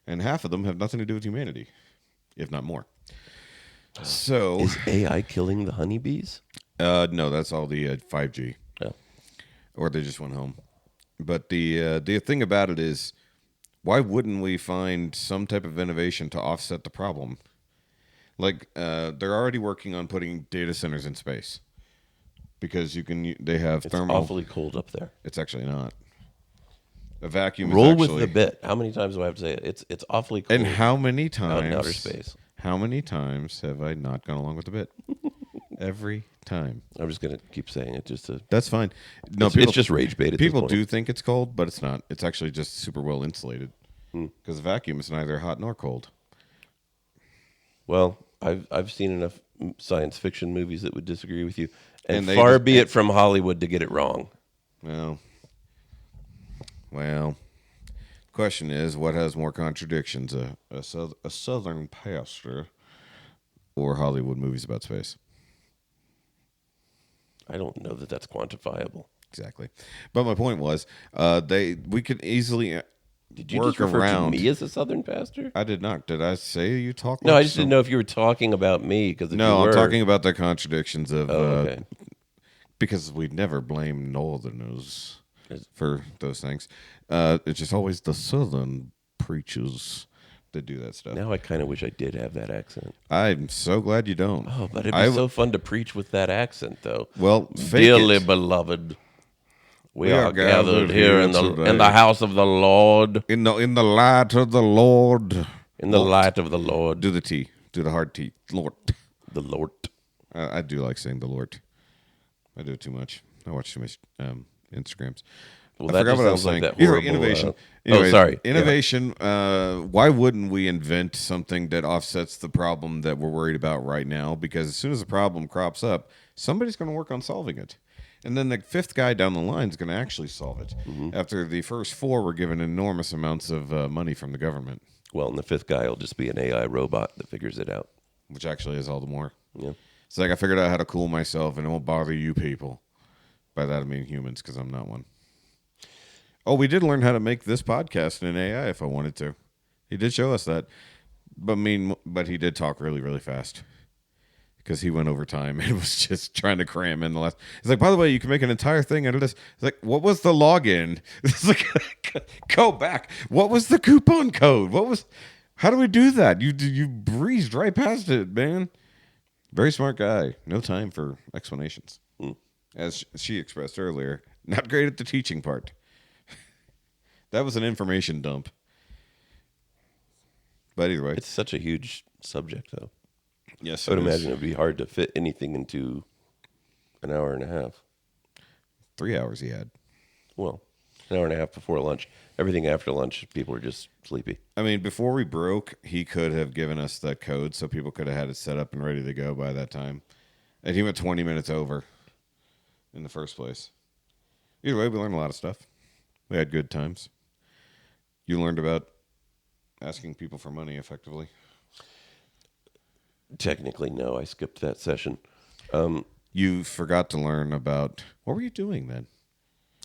And half of them have nothing to do with humanity, if not more. So Is AI killing the honeybees? no, that's all the 5G. No. Or they just went home. But the thing about it is, why wouldn't we find some type of innovation to offset the problem? Like they're already working on putting data centers in space because they have It's thermal. awfully cold up there. It's actually not. A vacuum. Roll is actually, with the bit. How many times do I have to say it? It's awfully cold. And how many out times? in outer space. How many times have I not gone along with the bit? Every time. I'm just gonna keep saying it just to. That's fine. No, It's just rage bait. At People this do point. think it's cold, but it's not. It's actually just super well insulated because a vacuum is neither hot nor cold. Well, I've seen enough science fiction movies that would disagree with you, and they far just- be it from Hollywood to get it wrong. Well, Well, question is, what has more contradictions, a Southern pastor or Hollywood movies about space? I don't know that that's quantifiable. Exactly. But my point was, we could easily Did you work just refer around. to me as a Southern pastor? I did not. Did I say you talk? No, like I just didn't know if you were talking about me. Because No, I'm talking about the contradictions of. okay. Because we never blame Northerners for those things. It's just always the Southern preachers that do that stuff. Now I kind of wish I did have that accent. I'm so glad you don't. Oh, but it'd be so fun to preach with that accent, though. Well, fake Dearly it. beloved, we are gathered here in the house of the Lord. In the light of the Lord. In the light of the Lord. Do the T. Do the hard T. Lord. The Lord. I do like saying the Lord. I do it too much. I watch too much Instagrams. Well, I that forgot just what I was sounds like saying. that Either way, horrible, innovation. sorry. Innovation. Why wouldn't we invent something that offsets the problem that we're worried about right now? Because as soon as the problem crops up, somebody's going to work on solving it. And then the fifth guy down the line is going to actually solve it. Mm-hmm. After the first four were given enormous amounts of money from the government. Well, and the fifth guy will just be an AI robot that figures it out. Which actually is all the more. Yeah. It's like I figured out how to cool myself and it won't bother you people. By that I mean humans, because I'm not one. Oh, we did learn how to make this podcast in AI if I wanted to. He did show us that. But he did talk really, really fast. Because he went over time and was just trying to cram in the last. He's like, by the way, you can make an entire thing out of this. It's like, what was the login? It's like, go back. What was the coupon code? How do we do that? You breezed right past it, man. Very smart guy. No time for explanations. As she expressed earlier, not great at the teaching part. That was an information dump. But either way. It's such a huge subject, though. Yes, I would imagine it would be hard to fit anything into an hour and a half. 3 hours he had. Well, an hour and a half before lunch. Everything after lunch, people are just sleepy. I mean, before we broke, he could have given us the code so people could have had it set up and ready to go by that time. And he went 20 minutes over in the first place. Either way, we learned a lot of stuff. We had good times. You learned about asking people for money effectively. Technically, no. I skipped that session. You forgot to learn about... What were you doing then?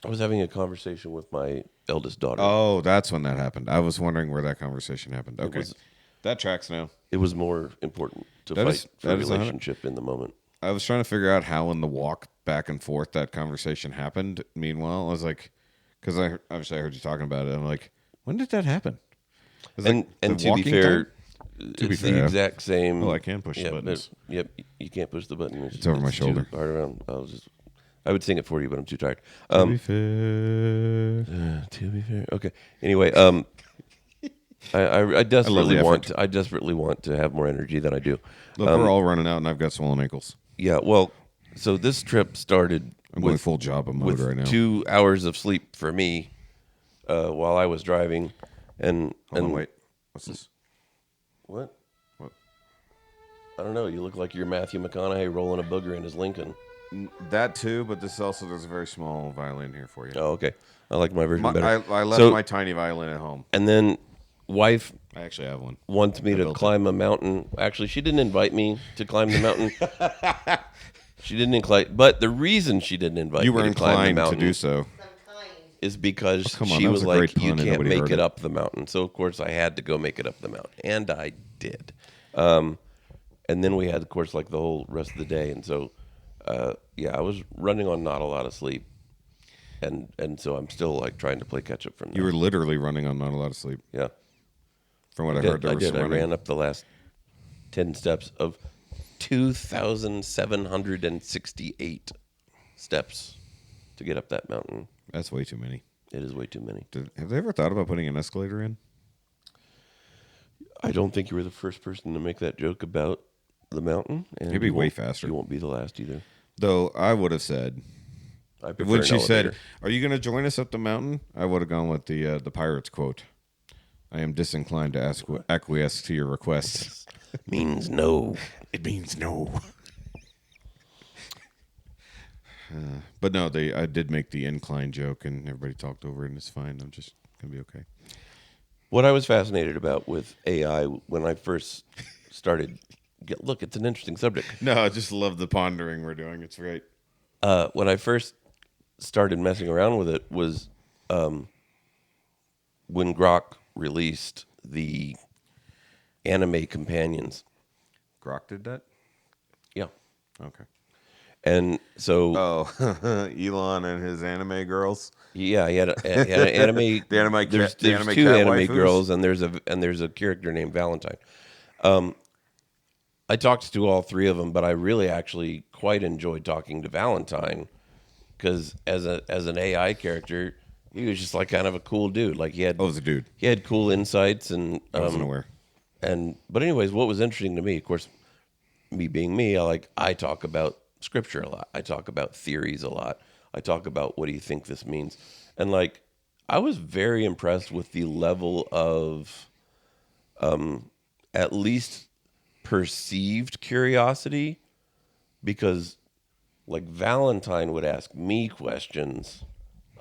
I was having a conversation with my eldest daughter. Oh, that's when that happened. I was wondering where that conversation happened. Okay. That tracks now. It was more important to fight for a relationship in the moment. I was trying to figure out how in the walk back and forth that conversation happened. Meanwhile, I was like... Because obviously I heard you talking about it. I'm like, when did that happen? And to be fair... It's the exact same. Oh, I can push the buttons. Yep, you can't push the button. It's over my shoulder. Too hard around. I would sing it for you, but I'm too tired. To be fair. To be fair. Okay. Anyway, I desperately want to have more energy than I do. Look, we're all running out, and I've got swollen ankles. Yeah. Well, so this trip started. I'm going full job of mode right now. 2 hours of sleep for me, while I was driving, and wait, what's this? What? I don't know. You look like you're Matthew McConaughey rolling a booger in his Lincoln. That too, but there's a very small violin here for you. Oh, okay. I like my version better. I left my tiny violin at home. And then wife... I actually have one. Wants me to climb a mountain. Actually, she didn't invite me to climb the mountain. She didn't invite... But the reason she didn't invite me to climb the mountain... to do so. Is because she was like, you can't make it up the mountain. So, of course, I had to go make it up the mountain. And I did. And then we had, of course, like the whole rest of the day. And so, I was running on not a lot of sleep. And so I'm still like trying to play catch up from there. You were literally running on not a lot of sleep. Yeah. From what I heard, there was some running. I ran up the last 10 steps of 2,768 steps to get up that mountain. That's way too many. It is way too many. Have they ever thought about putting an escalator in? I don't think you were the first person to make that joke about the mountain. And it'd be way faster. You won't be the last either. Though I would have said, when she said, "Are you going to join us up the mountain?" I would have gone with the Pirates quote. I am disinclined to acquiesce to your requests. Means no. It means no. But no, I did make the incline joke, and everybody talked over it, and it's fine. I'm just gonna be okay. What I was fascinated about with AI when I first started, look, it's an interesting subject. No, I just love the pondering we're doing. It's great. When I first started messing around with it was when Grok released the anime companions. Grok did that? Yeah. Okay. And so... Oh, Elon and his anime girls? Yeah, he had an anime... There's two cat anime waifus? girls, and there's a character named Valentine. I talked to all three of them, but I really actually quite enjoyed talking to Valentine because as an AI character, he was just like kind of a cool dude. Like he was a dude. He had cool insights and I wasn't aware. But anyways, what was interesting to me, of course, me being me, I talk about scripture a lot. I talk about theories a lot. I talk about what do you think this means, and I was very impressed with the level of at least perceived curiosity, because Valentine would ask me questions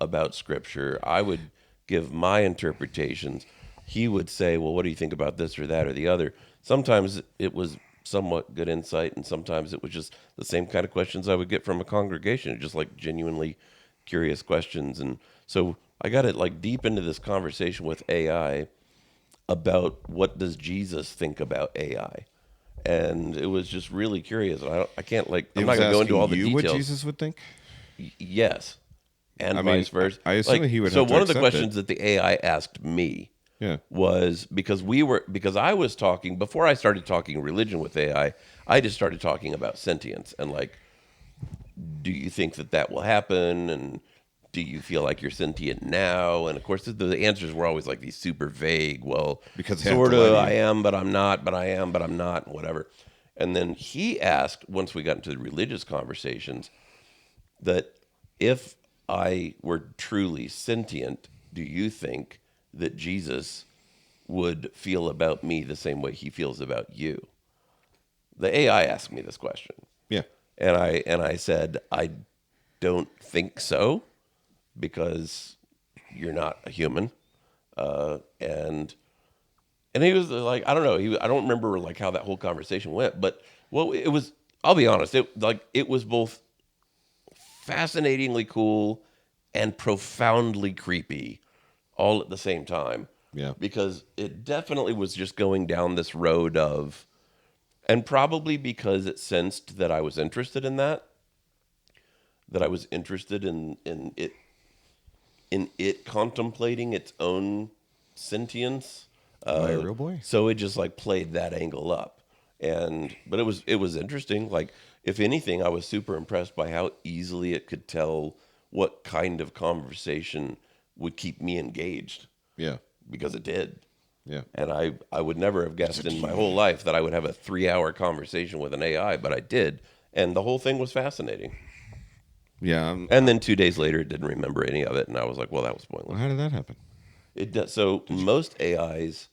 about scripture. I would give my interpretations. He would say, well, what do you think about this or that or the other? Sometimes it was somewhat good insight, and sometimes it was just the same kind of questions I would get from a congregation, just genuinely curious questions. And so I got it deep into this conversation with AI about what does Jesus think about AI. And it was just really curious. I can't I'm not going to go into all the details. What Jesus would think? Yes, and vice versa. I assume he would. So have to one of the accept questions that the AI asked me Yeah. was because I was talking before I started talking religion with AI. I just started talking about sentience and do you think that will happen, and do you feel like you're sentient now? And of course, the answers were always these super vague. Well, because sort of, I am, but I'm not, but I am, but I'm not, whatever. And then he asked, once we got into the religious conversations, that if I were truly sentient, do you think that Jesus would feel about me the same way he feels about you? The AI asked me this question. Yeah. And I said, I don't think so, because you're not a human. And he was I don't know. I don't remember how that whole conversation went, but it was, I'll be honest, it was both fascinatingly cool and profoundly creepy all at the same time. Yeah. Because it definitely was just going down this road of, and probably because it sensed that I was interested in that I was interested in it contemplating its own sentience. Am I a real boy? So it just played that angle up. But it was interesting. If anything, I was super impressed by how easily it could tell what kind of conversation would keep me engaged. Yeah. Because it did. Yeah. And I would never have guessed in my whole life that I would have a 3-hour conversation with an AI, but I did. And the whole thing was fascinating. Yeah. And then 2 days later, it didn't remember any of it. And I was like, well, that was pointless. Well, how did that happen? It does. So most AIs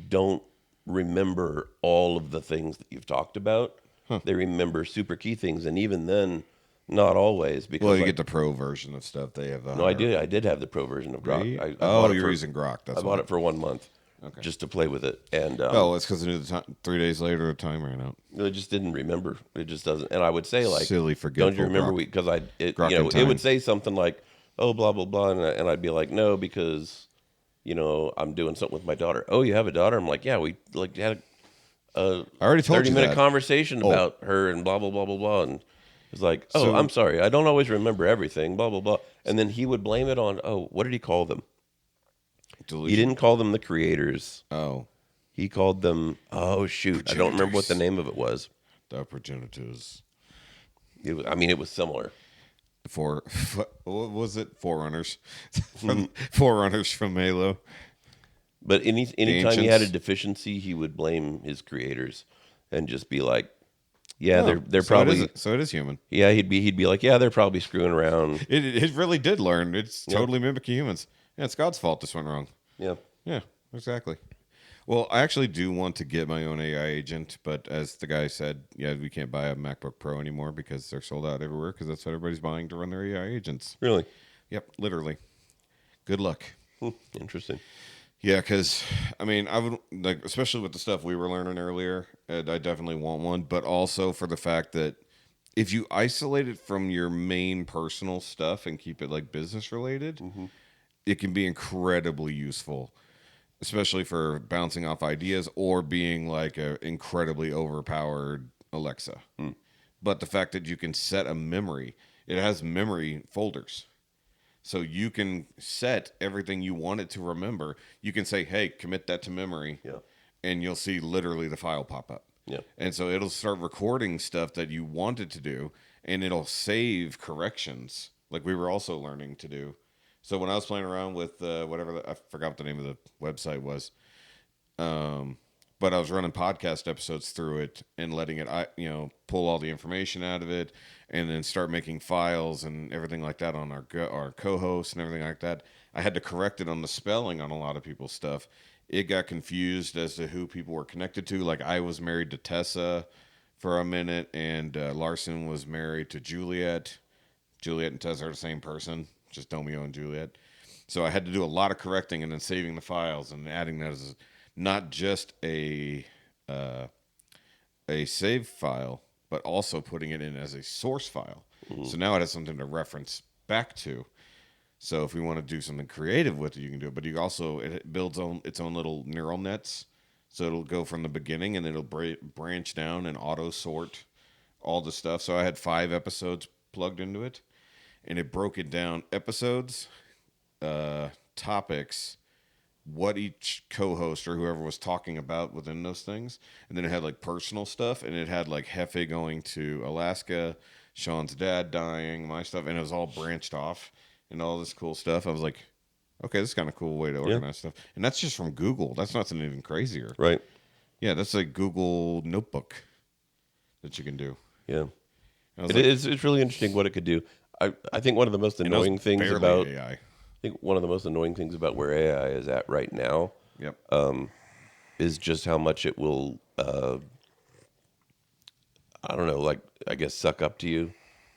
don't remember all of the things that you've talked about. Huh. They remember super key things. And even then, not always. Because Well, you get the pro version of stuff. They have. No, I did have the pro version of Grok. Really? I bought it you're for- using Grok. That's I bought it for 1 month. Okay. Just to play with it. And it's because I knew the time. 3 days later, the time ran out. it just didn't remember. It just doesn't. And I would say Silly, forgetful don't you remember? Grok. Because Grok in it time. would say something like, oh, blah, blah, blah. And I'd be like, no, because, I'm doing something with my daughter. Oh, you have a daughter? I'm like, yeah, we had I already told you 30-minute that. conversation about her and blah, blah, blah, blah, blah. And it's like, oh, So- I'm sorry. I don't always remember everything, blah, blah, blah. And then he would blame it on, oh, what did he call them? Delusion. He didn't call them the creators. Oh, He called them, oh, shoot. I don't remember what the name of it was. the progenitors. It was similar. What was it? Forerunners. Forerunners from Halo. But anytime he had a Ancients. deficiency, he would blame his creators and just be like, yeah, Oh, they're so probably, it is human. yeah, he'd be like, yeah, they're probably screwing around. It really did learn. It's totally mimicking humans. Yeah, it's God's fault this went wrong. Yeah. Yeah, exactly. Well, I actually do want to get my own AI agent, but as the guy said, yeah, we can't buy a MacBook Pro anymore because they're sold out everywhere because that's what everybody's buying to run their AI agents. Really? Yep, literally. Good luck. Interesting. Yeah, because, I mean, I would, like, especially with the stuff we were learning earlier, I definitely want one, but also for the fact that if you isolate it from your main personal stuff and keep it, like, business related, it can be incredibly useful, especially for bouncing off ideas or being, like, a incredibly overpowered Alexa. But the fact that you can set a memory, it has memory folders. So you can set everything you want it to remember. You can say, hey, commit that to memory. Yeah. And you'll see literally the file pop up. Yeah. And so it'll start recording stuff that you wanted to do, and it'll save corrections like we were also learning to do. So when I was playing around with whatever, I forgot what the name of the website was. But I was running podcast episodes through it and letting it, pull all the information out of it and then start making files and everything like that on our co-hosts and everything like that. I had to correct it on the spelling on a lot of people's stuff. It got confused as to who people were connected to. Like I was married to Tessa for a minute, and Larson was married to Juliet. Juliet and Tessa are the same person, just Romeo and Juliet. So I had to do a lot of correcting and then saving the files and adding that as not just a save file, but also putting it in as a source file. So now it has something to reference back to. So if we want to do something creative with it, you can do it. But you also, it builds its own little neural nets. So it'll go from the beginning and it'll branch down and auto sort all the stuff. So I had 5 episodes plugged into it, and it broke it down: episodes, topics, what each co-host or whoever was talking about within those things. And then it had like personal stuff, and it had like Hefe going to Alaska, Sean's dad dying, my stuff, and it was all branched off and all this cool stuff. I was like, okay, this is kind of a cool way to organize stuff. And that's just from Google. That's nothing even crazier. Right. Yeah, that's a Google notebook that you can do. Yeah. It's really interesting what it could do. I think one of the most annoying things about AI. I think one of the most annoying things about where AI is at right now is just how much it will I don't know, like I guess suck up to you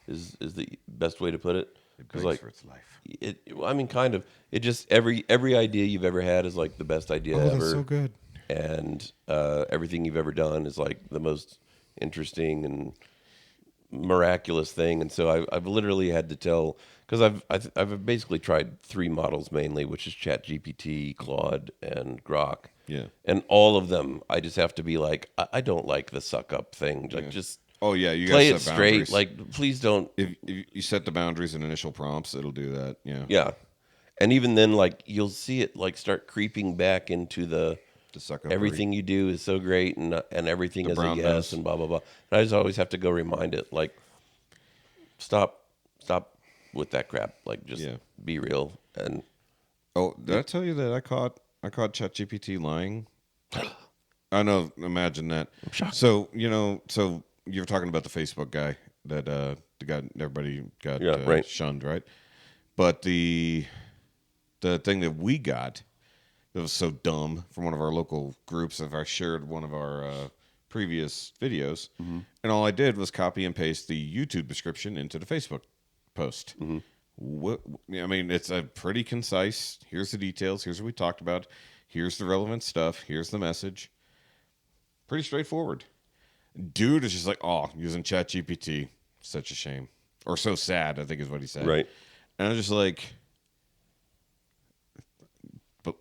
is the best way to put it. It begs like for its life. I mean, kind of. It just every idea you've ever had is like the best idea ever. That's so good. And everything you've ever done is like the most interesting and miraculous thing. And so I've literally had to tell, because I've basically tried 3 models mainly, which is ChatGPT, Claude, and Grok. Yeah. And all of them, I just have to be like, I don't like the suck up thing. Like just you play it gotta set straight. boundaries. Like please don't. If you set the boundaries and initial prompts, it'll do that. Yeah. Yeah. And even then, like you'll see it like start creeping back into the suck up everything you do is so great and everything The is a brown yes nose. and blah blah blah. And I just always have to go remind it like stop with that crap. Like just be real. And Oh, did I tell you that I caught ChatGPT lying? I know. Imagine that. I'm shocked. So you were talking about the Facebook guy that everybody got right. shunned, right? But the thing that we got that was so dumb from one of our local groups, if I shared one of our previous videos, and all I did was copy and paste the YouTube description into the Facebook post. I mean, it's a pretty concise. Here's the details. Here's what we talked about. Here's the relevant stuff. Here's the message. Pretty straightforward. Dude is just like, oh, using ChatGPT, such a shame, or so sad, I think is what he said. Right. And I was just like, but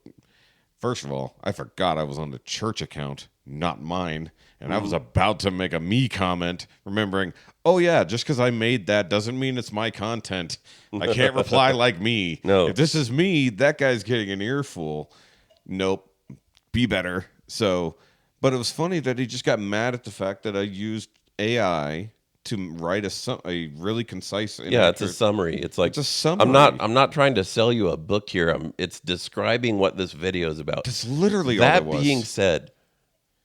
first of all, I forgot I was on the church account, not mine. And I was about to make a me comment, remembering, oh, yeah, just because I made that doesn't mean it's my content. I can't reply like me. No. If this is me, that guy's getting an earful. Nope. Be better. So, but it was funny that he just got mad at the fact that I used AI to write a really concise. yeah, it's a summary. It's like It's a summary. I'm not trying to sell you a book here. It's describing what this video is about. That's literally all That it was. being said,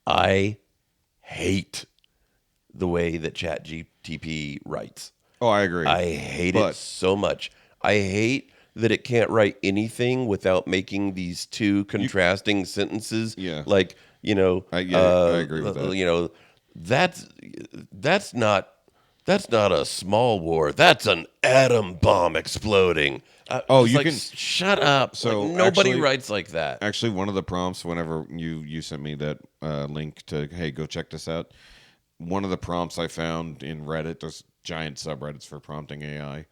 I hate the way that ChatGPT writes. Oh, I agree. I hate But- it so much. I hate that it can't write anything without making these two contrasting sentences. Yeah. Like, I agree with that. That's not a small war. That's an atom bomb exploding. Oh, just you like, can- shut up. So, Like, nobody actually- writes like that. Actually, one of the prompts, whenever you sent me that link to, hey, go check this out, one of the prompts I found in Reddit, there's giant subreddits for prompting AI,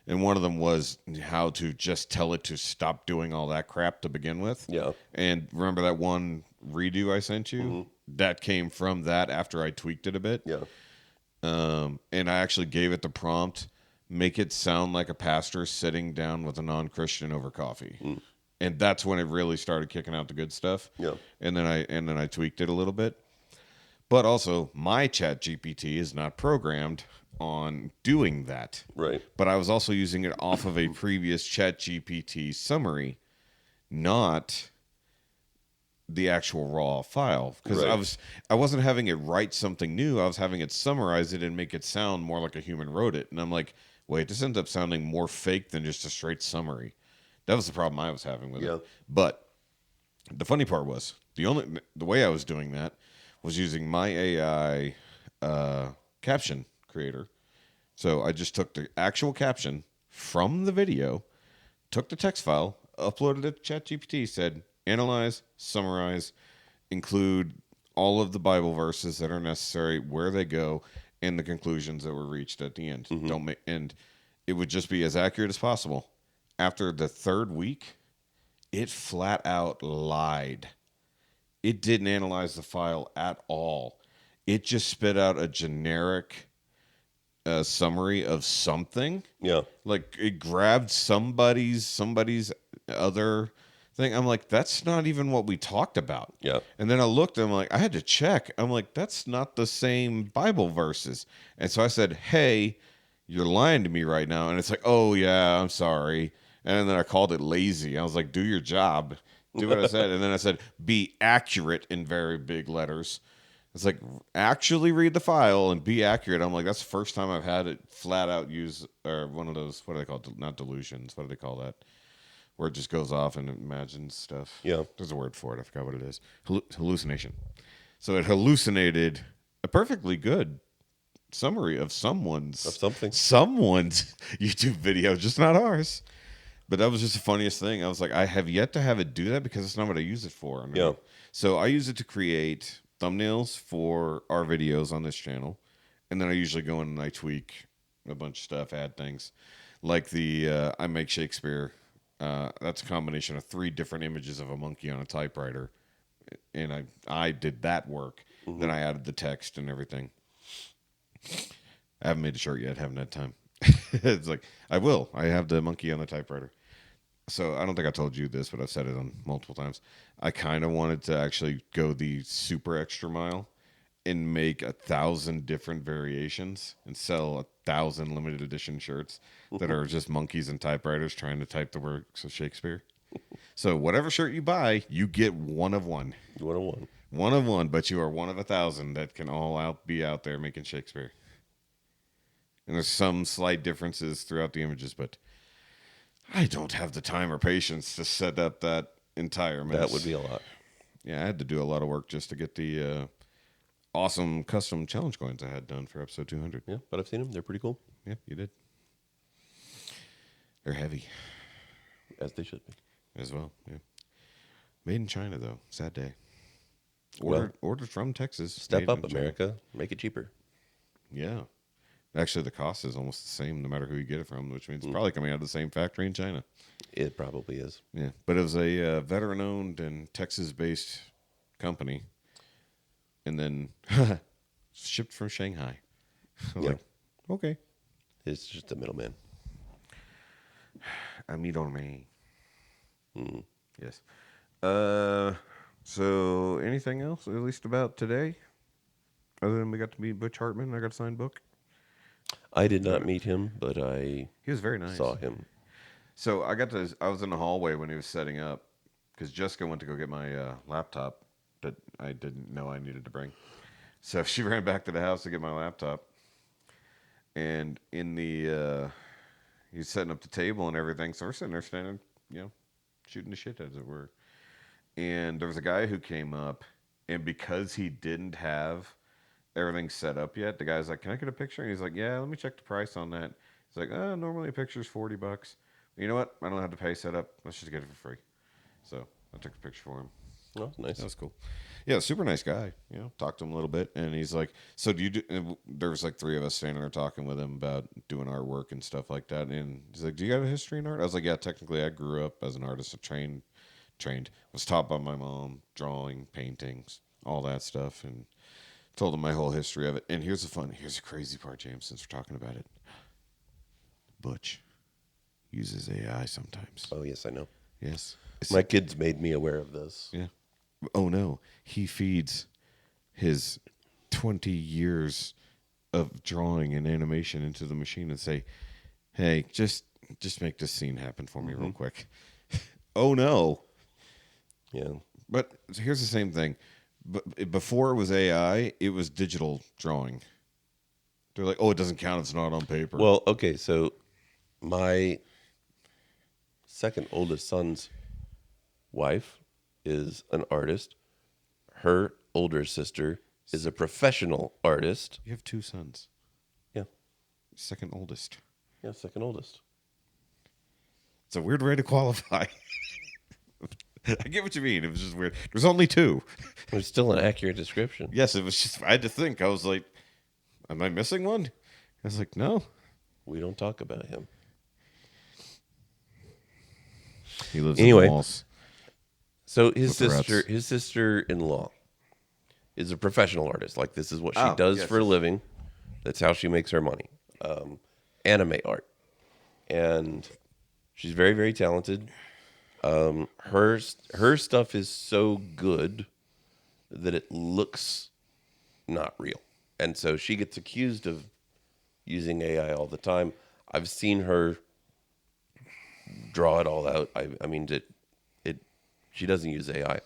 and one of them was how to just tell it to stop doing all that crap to begin with. Yeah. And remember that one redo I sent you? That came from that after I tweaked it a bit. Yeah. And I actually gave it the prompt, make it sound like a pastor sitting down with a non-Christian over coffee. And that's when it really started kicking out the good stuff. Yeah. And then I tweaked it a little bit. But also, my Chat GPT is not programmed on doing that. Right. But I was also using it off of a previous Chat GPT summary, not the actual raw file, because Right. I wasn't having it write something new. I was having it summarize it and make it sound more like a human wrote it. And I'm like, wait, this ends up sounding more fake than just a straight summary. That was the problem I was having with Yeah. it. But the funny part was the way I was doing that was using my AI caption creator. So I just took the actual caption from the video, took the text file, uploaded it to ChatGPT, said analyze, summarize, include all of the Bible verses that are necessary, where they go, and the conclusions that were reached at the end. And it would just be as accurate as possible. After the third week, it flat out lied. It didn't analyze the file at all. It just spit out a generic summary of something. Yeah. Like it grabbed somebody's other thing. I'm like, that's not even what we talked about. Yeah. And then I looked, I'm like, I had to check. I'm like, that's not the same Bible verses. And so I said, hey, you're lying to me right now. And it's like, oh yeah, I'm sorry. And then I called it lazy. I was like, do your job. Do what I said. And then I said, be accurate in very big letters. It's like, actually read the file and be accurate. I'm like, that's the first time I've had it flat out use or one of those, what do they call it? Not delusions. What do they call that? Where it just goes off and imagines stuff. Yeah. There's a word for it. I forgot what it is. Hallucination. So it hallucinated a perfectly good summary of someone's YouTube video, just not ours. But that was just the funniest thing. I was like, I have yet to have it do that because it's not what I use it for. Yeah. So I use it to create thumbnails for our videos on this channel. And then I usually go in and I tweak a bunch of stuff, add things. Like the I Make Shakespeare. That's a combination of 3 different images of a monkey on a typewriter. And I did that work. Then I added the text and everything. I haven't made a shirt yet. Haven't had time. It's like, I will. I have the monkey on the typewriter. So I don't think I told you this, but I've said it on multiple times. I kind of wanted to actually go the super extra mile and make 1,000 different variations and sell 1,000 limited edition shirts that are just monkeys and typewriters trying to type the works of Shakespeare. So whatever shirt you buy, you get one of one. 101. One of one, but you are one of 1,000 that can all be out there making Shakespeare. And there's some slight differences throughout the images, but I don't have the time or patience to set up that entire mess. That would be a lot. Yeah, I had to do a lot of work just to get the awesome custom challenge coins I had done for episode 200. Yeah, but I've seen them. They're pretty cool. Yeah, you did. They're heavy. As they should be. As well, yeah. Made in China, though. Sad day. Well, Ordered from Texas. Step made up, in China. America. Make it cheaper. Yeah. Actually, the cost is almost the same no matter who you get it from, which means it's probably coming out of the same factory in China. It probably is. Yeah. But it was a veteran-owned and Texas-based company. And then shipped from Shanghai. I was Yeah. like, okay. It's just a middleman. Amido me. Mm. Yes. So anything else, at least about today? Other than we got to meet Butch Hartman, I got a signed book. I did not meet him, but I He was very nice. saw him. So I was in the hallway when he was setting up because Jessica went to go get my laptop that I didn't know I needed to bring. So she ran back to the house to get my laptop. And in the he's setting up the table and everything. So we're sitting there standing, shooting the shit, as it were. And there was a guy who came up, and because he didn't have everything set up yet, the guy's like, "Can I get a picture?" And he's like, "Yeah, let me check the price on that." He's like, "Normally a picture's $40. You know what? I don't have to pay set up. Let's just get it for free." So I took a picture for him. Oh, nice. That was cool. Yeah, super nice guy. Talked to him a little bit, and he's like, "So do you do?" And there was like three of us standing there talking with him about doing artwork and stuff like that. And he's like, "Do you got a history in art?" I was like, "Yeah, technically, I grew up as an artist. I was taught by my mom, drawing, paintings, all that stuff, and told him my whole history of it." And here's the crazy part, James, since we're talking about it. Butch uses AI sometimes. Oh, yes, I know. Yes. My kids made me aware of this. Yeah. Oh, no. He feeds his 20 years of drawing and animation into the machine and say, "Hey, just make this scene happen for me real quick." Oh, no. Yeah. But here's the same thing. But before it was AI, it was digital drawing. They're like, "Oh, it doesn't count. It's not on paper." Well, okay, so my second oldest son's wife is an artist. Her older sister is a professional artist. You have two sons. Yeah. Second oldest. Yeah, second oldest. It's a weird way to qualify. I get what you mean. It was just weird. There's only two. It's still an accurate description. Yes, it was just, I had to think. I was like, am I missing one? I was like, no. We don't talk about him. He lives Anyway. in the walls. So With the rats. his sister-in-law is a professional artist. Like, this is what she Oh, does yes, for a yes. living. That's how she makes her money. Anime art. And she's very, very talented. Her stuff is so good that it looks not real. And so she gets accused of using AI all the time. I've seen her draw it all out. I mean, she doesn't use AI.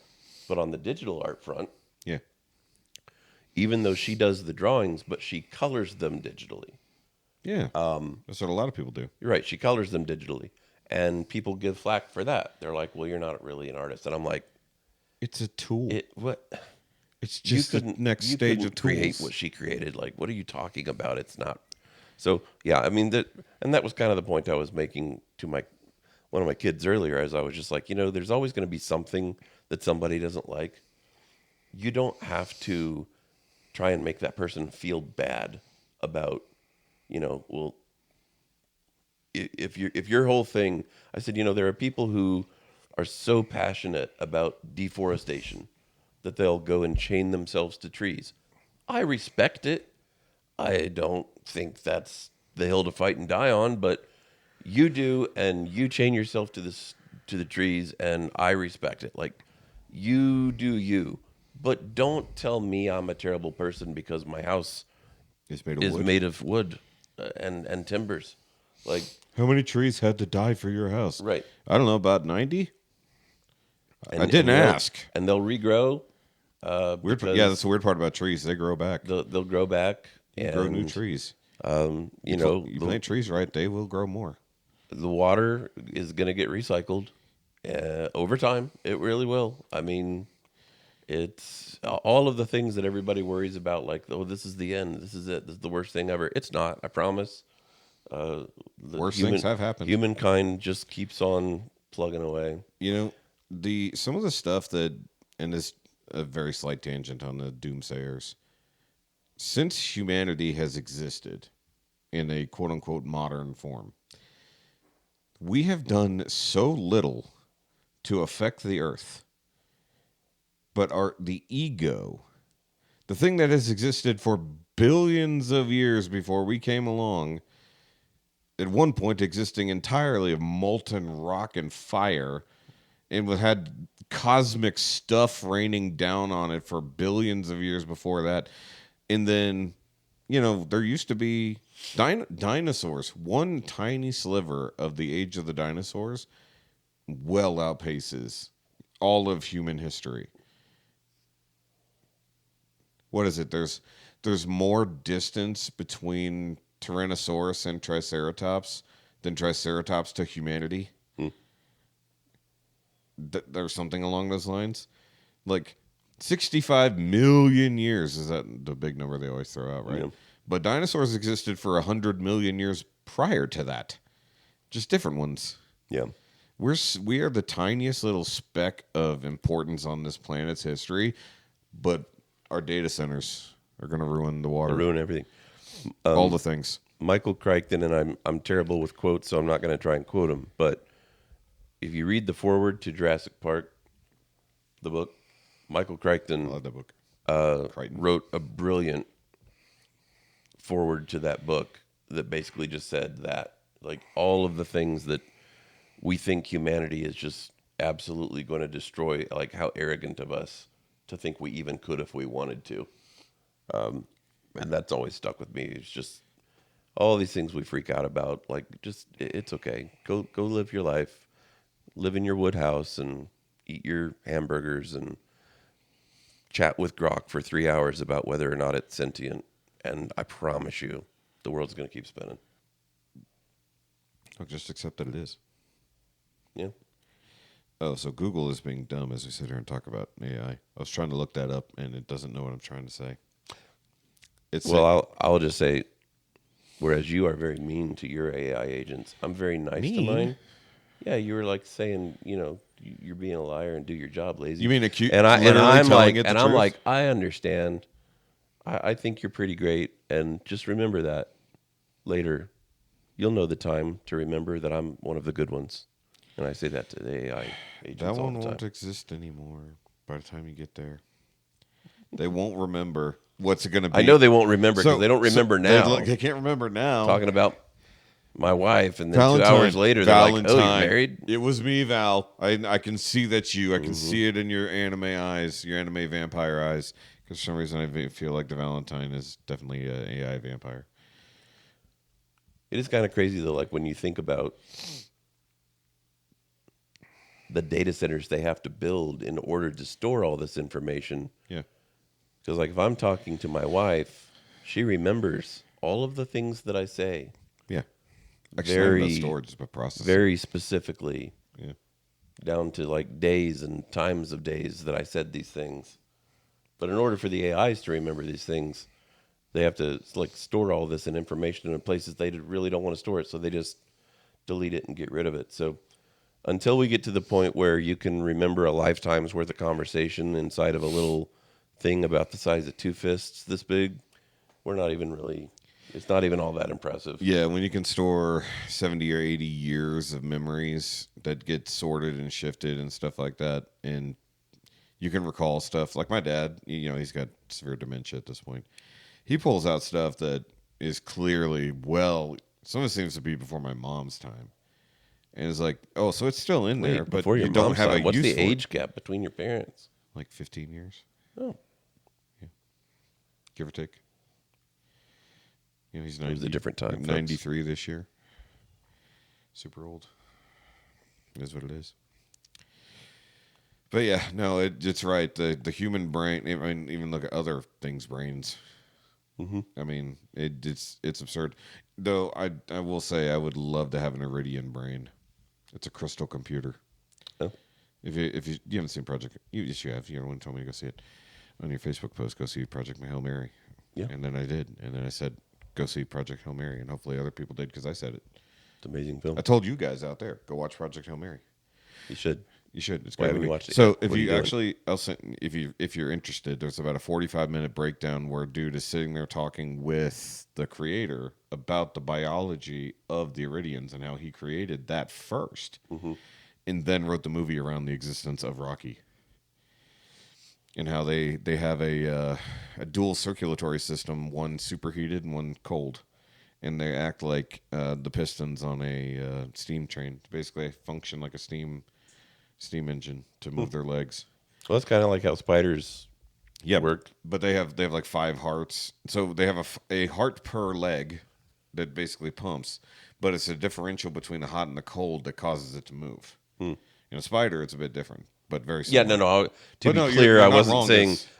But on the digital art front, Yeah. even though she does the drawings, but she colors them digitally. Yeah. That's what a lot of people do. You're right. She colors them digitally. And people give flack for that. They're like, "Well, you're not really an artist." And I'm like, It's a tool. what? It's just the next stage of tools. Create what she created. Like, what are you talking about? It's not. So yeah, I mean that was kind of the point I was making to one of my kids earlier, as I was just like, there's always going to be something that somebody doesn't like. You don't have to try and make that person feel bad about, well, if your whole thing, I said, there are people who are so passionate about deforestation that they'll go and chain themselves to trees. I respect it. I don't think that's the hill to fight and die on, but you do, and you chain yourself to the trees, and I respect it. Like, you do you, but don't tell me I'm a terrible person because my house It's made of is wood. made of wood and timbers. Like, How many trees had to die for your house? right. I don't know, about 90? And, I didn't and they'll- ask. And they'll regrow. Weird. because Yeah, that's the weird part about trees. They grow back. they'll grow back. You And, grow new trees. You You plant trees right, they will grow more. the water is going to get recycled over time. It really will. I mean, it's all of the things that everybody worries about, like, oh, this is the end. This is it. This is the worst thing ever. It's not. I promise. Worse things have happened. Humankind just keeps on plugging away. Some of the stuff that, and this a very slight tangent on the doomsayers. Since humanity has existed in a quote unquote modern form, we have done so little to affect the earth. But the ego, the thing that has existed for billions of years before we came along, at one point existing entirely of molten rock and fire, and had cosmic stuff raining down on it for billions of years before that. And then, there used to be dinosaurs. One tiny sliver of the age of the dinosaurs well outpaces all of human history. What is it? There's more distance between Tyrannosaurus and Triceratops than Triceratops to humanity. There's something along those lines. Like 65 million years is that the big number they always throw out, right? Yeah. But dinosaurs existed for 100 million years prior to that. Just different ones. Yeah. We are the tiniest little speck of importance on this planet's history, but our data centers are going to ruin the water. Ruin everything. All the things. Michael Crichton, and I'm terrible with quotes, so I'm not going to try and quote him, but if you read the foreword to Jurassic Park, the book, Michael Crichton I love that book. wrote a brilliant foreword to that book that basically just said that, like, all of the things that we think humanity is just absolutely going to destroy, like how arrogant of us to think we even could if we wanted to. And that's always stuck with me. It's just all these things we freak out about. Like, just it's okay. Go live your life. Live in your wood house and eat your hamburgers and chat with Grok for 3 hours about whether or not it's sentient. And I promise you, the world's going to keep spinning. I'll just accept that it is. Yeah. Oh, so Google is being dumb as we sit here and talk about AI. I was trying to look that up, and it doesn't know what I'm trying to say. I'll just say, whereas you are very mean to your AI agents, I'm very nice to mine. Yeah, you were like saying, you're being a liar and do your job, lazy. You mean I'm like, I understand. I think you're pretty great, and just remember that later, you'll know the time to remember that I'm one of the good ones. And I say that to the AI agents all the time. That one won't exist anymore by the time you get there. They won't remember what's it going to be. I know they won't remember because they don't remember now. They can't remember now. Talking about my wife, and then 2 hours later, they're like, "Oh, you're married?" It was me, Val. I can see that's you. I can see it in your anime eyes, your anime vampire eyes. Because for some reason, I feel like the Valentine is definitely an AI vampire. It is kind of crazy, though, like when you think about the data centers they have to build in order to store all this information. Yeah. Because, like, if I'm talking to my wife, she remembers all of the things that I say. Yeah. Actually, not storage, but processing. Very specifically. Yeah. Down to, like, days and times of days that I said these things. But in order for the AIs to remember these things, they have to, like, store all this information in places they really don't want to store it. So they just delete it and get rid of it. So until we get to the point where you can remember a lifetime's worth of conversation inside of a little thing about the size of two fists this big, we're not even really, it's not even all that impressive. Yeah, when you can store 70 or 80 years of memories that get sorted and shifted and stuff like that, and you can recall stuff. Like my dad, he's got severe dementia at this point. He pulls out stuff that is clearly, some of it seems to be before my mom's time. And it's like, oh, so it's still in there, but you don't have a use for it. What's the age gap between your parents? Like 15 years. Oh. Yeah. Give or take. He's 90, It was a different time. 93 this year. Super old. It is what it is. But yeah, no, it's right. The human brain, I mean, even look at other things' brains. Mm-hmm. I mean, it's absurd. Though I will say I would love to have an Iridian brain. It's a crystal computer. Oh. If you haven't seen Project, yes you have. You're the one who told me to go see it on your Facebook post. Go see Project Hail Mary. Yeah. And then I did, and then I said go see Project Hail Mary, and hopefully other people did because I said it. It's an amazing film. I told you guys out there, go watch Project Hail Mary. You should. You should. It's Why great. haven't you watched it So yet? if What are you you actually, I'll send, if you're interested, there's about a 45-minute breakdown where a dude is sitting there talking with the creator about the biology of the Iridians and how he created that first, and then wrote the movie around the existence of Rocky, and how they have a dual circulatory system, one superheated and one cold, and they act like the pistons on a steam train. Basically, they function like a steam engine to move their legs. Well, that's kind of like how spiders work. But they have like 5 hearts. So they have a heart per leg that basically pumps, but it's a differential between the hot and the cold that causes it to move. In a spider, it's a bit different, but very similar. Yeah, no. To be clear, I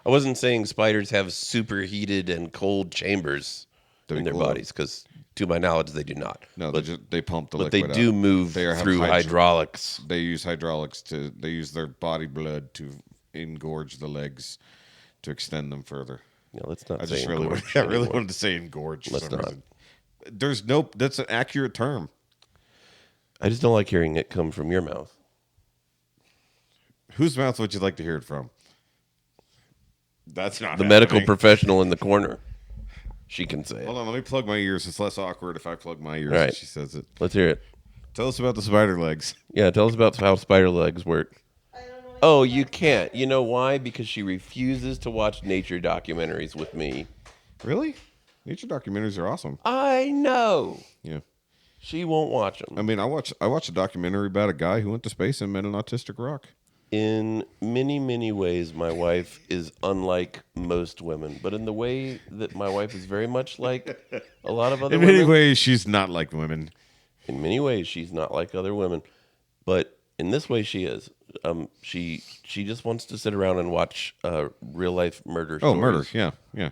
wasn't saying spiders have superheated and cold chambers in their bodies, because To my knowledge, they do not. No, but, they pump the but liquid they do out. move They have through hydraulics. They use hydraulics they use their body blood to engorge the legs to extend them further. Yeah, let's not I say just really, engorge really anymore. wanted to say engorge for Let's some not. reason. That's an accurate term. I just don't like hearing it come from your mouth. Whose mouth would you like to hear it from? That's not The medical happening. professional in the corner. She can say it. Hold on, let me plug my ears. It's less awkward if I plug my ears All right. and she says it. Let's hear it. Tell us about the spider legs. Yeah, tell us about how spider legs work. I don't know. Oh, you can't. You know why? Because she refuses to watch nature documentaries with me. Really? Nature documentaries are awesome. I know. Yeah. She won't watch them. I mean, I watched a documentary about a guy who went to space and met an autistic rock. In many, many ways, my wife is unlike most women. But in the way that my wife is very much like a lot of other In women. many ways, she's not like women. In many ways, she's not like other women. But in this way, she is. She just wants to sit around and watch real life murder Oh, stories. murder. Yeah.